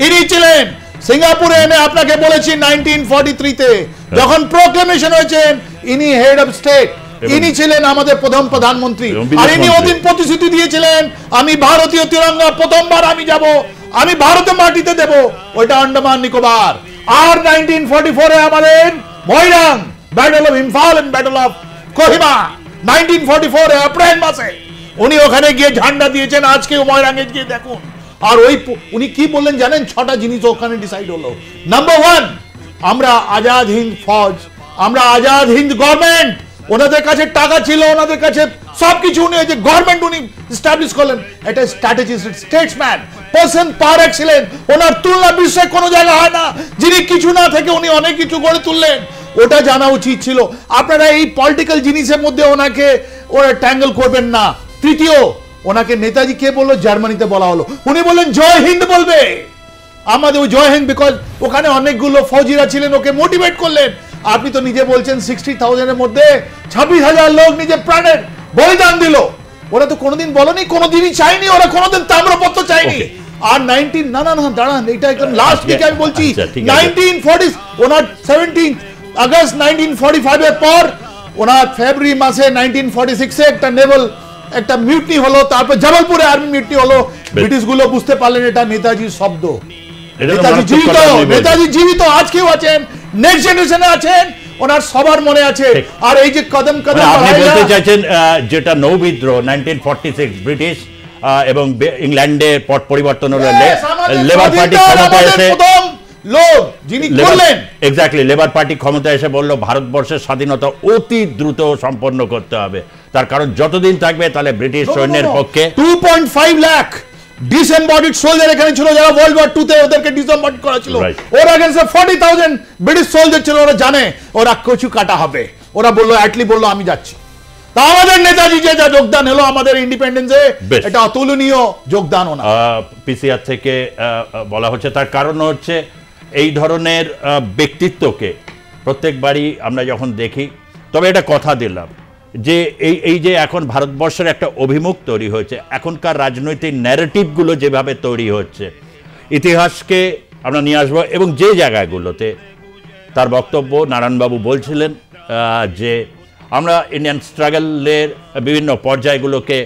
ইনি ছিলেন সিঙ্গাপুরে এনে, আপনাকে বলেছি 1943-তে যখন প্রোক্লেমেশন হয়েছেন, ইনি হেড অফ স্টেট, ইনি ছিলেন আমাদের প্রথম প্রধানমন্ত্রী। আর ইনি ওদিন প্রতিশ্রুতি দিয়েছিলেন, আমি ভারতীয় তিরঙ্গা প্রথমবার আমি যাব, আমি ভারতের মাটিতে দেব, ওইটা আন্দামান নিকোবর। আর 1944-এ আমাদের Moirang, battle of Imphal and battle of Kohima, 1944-এ এপ্রিল মাসে উনি ওখানে গিয়ে ঝান্ডা দিয়েছেন। আজকে ময়রাঙ্গে গিয়ে দেখুন। আর ওই উনি কি বললেন জানেন? 6টা জিনিস ওখানে ডিসাইড হলো। নাম্বার 1, আমরা আজাদ হিন্দ ফৌজ, আমরা আজাদ হিন্দ গভর্নমেন্ট। ওনাদের কাছে টাকা ছিল, ওনাদের কাছে সবকিছু, উনি যে গভর্নমেন্ট উনি এস্টাবলিশ করলেন। এটা strategist, statesman, person par excellence. ওনার তুলনা বিশ্বে কোনো জায়গা হয় না, যিনি কিছু না থেকে উনি অনেক কিছু গড়ে তুললেন। ওটা জানা উচিত ছিল। আপনারা এই পলিটিক্যাল জিনিসের মধ্যে ওনাকে ওরা ট্যাঙ্গল করবেন না। তৃতীয়, ওনাকে নেতাজি কে বললো? জার্মানিতে বলা হলো, উনি বললেন জয় হিন্দ বলবে আমাদের, ওই জয় হিন্দ, বিকজ ওখানে অনেকগুলো ফৌজিরা ছিলেন, ওকে মোটিভেট করলেন। আপনি তো নিজে বলছেন 60,000-এর মধ্যে 26,000 লোক নিজের প্রাণের বলিদান দিল। ওরা তো কোনোদিন বলেনি, কোনোদিনই চাইনি, ওরা কোনোদিন তাম্রপত্র চাইনি। আর 19 না দাঁড়ান, এটা একদম লাস্ট দিকে আমি বলছি, 1940 ওনার 17 আগস্ট 1945-এর পর ওনার ফেব্রুয়ারি মাসে 1946-এ একটা নেভাল একটা মিউটনি হলো, তারপর জবলপুরে আর্মি মিউটনি হলো। ব্রিটিশ গুলো বুঝতে পারলেন এটা নেতাজির শব্দ। নেতাজি জীবিত, নেতাজি জীবিত, আজকেও আছেন, নেক্সট জেনারেশনে আছেন, ওনার সবার মনে আছে। আর এই যে কদম কদম আপনি বলতে চাইছেন যেটা নৌবিদ্রোহ 1946 ব্রিটিশ এবং ইংল্যান্ডে পট পরিবর্তন হলো, লেবার পার্টি ক্ষমতায় এসে লোক যিনি করলেন, এক্স্যাক্টলি লেবার পার্টি ক্ষমতায় এসে বলল ভারতবর্ষের স্বাধীনতা অতি দ্রুত সম্পন্ন করতে হবে। তার কারণ যতদিন থাকবে তাহলে ব্রিটিশ সৈন্যের পক্ষে 2.5 লাখ ডিসএমবডিড সোলজার এখানে ছিল, যারা ওয়ার্ল্ড ওয়ার 2-তে ওদেরকে ডিসএমবডিড করা ছিল। ওরা এগেইনস্ট 40,000 ব্রিটিশ সোলজার ছিল। ওরা জানে ওরা কিছু কাটা হবে, ওরা বললো অ্যাটলি বললো আমি যাচ্ছি। তা আমাদের নেতাজি যে যা যোগদান হলো আমাদের ইন্ডিপেন্ডেন্সে, এটা অতুলনীয় যোগদান। ওনা পিসিআর থেকে বলা হচ্ছে, তার কারণ হচ্ছে এই ধরনের ব্যক্তিত্বকে প্রত্যেকবারই আমরা যখন দেখি, তবে এটা কথা দিলাম যে এই যে এখন ভারতবর্ষের একটা অভিমুখ তৈরি হয়েছে, এখনকার রাজনৈতিক ন্যারেটিভগুলো যেভাবে তৈরি হচ্ছে, ইতিহাসকে আমরা নিয়ে আসবো এবং যে জায়গাগুলোতে তার বক্তব্য নারায়ণবাবু বলছিলেন যে আমরা ইন্ডিয়ান স্ট্রাগলের বিভিন্ন পর্যায়গুলোকে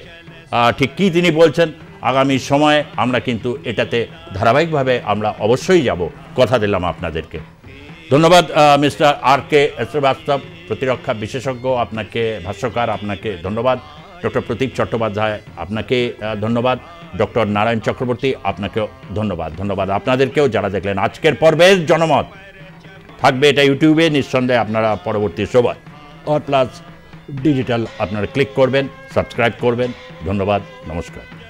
ঠিক কী তিনি বলছেন, আগামী সময়ে আমরা কিন্তু এটাতে ধারাবাহিকভাবে আমরা অবশ্যই যাব, কথা দিলাম আপনাদেরকে। ধন্যবাদ মিস্টার আর.কে. শ্রীবাস্তব, প্রতিরক্ষা বিশেষজ্ঞ, আপনাকে ভাষ্যকার, আপনাকে ধন্যবাদ। ডক্টর প্রতীক চট্টোপাধ্যায়, আপনাকে ধন্যবাদ। ডক্টর নারায়ণ চক্রবর্তী, আপনাকেও ধন্যবাদ। ধন্যবাদ আপনাদেরকেও যারা দেখলেন আজকের পর্বের জনমত। থাকবে এটা ইউটিউবে, নিঃসন্দেহে আপনারা পরবর্তী সময় অর প্লাস ডিজিটাল আপনারা ক্লিক করবেন, সাবস্ক্রাইব করবেন। ধন্যবাদ, নমস্কার।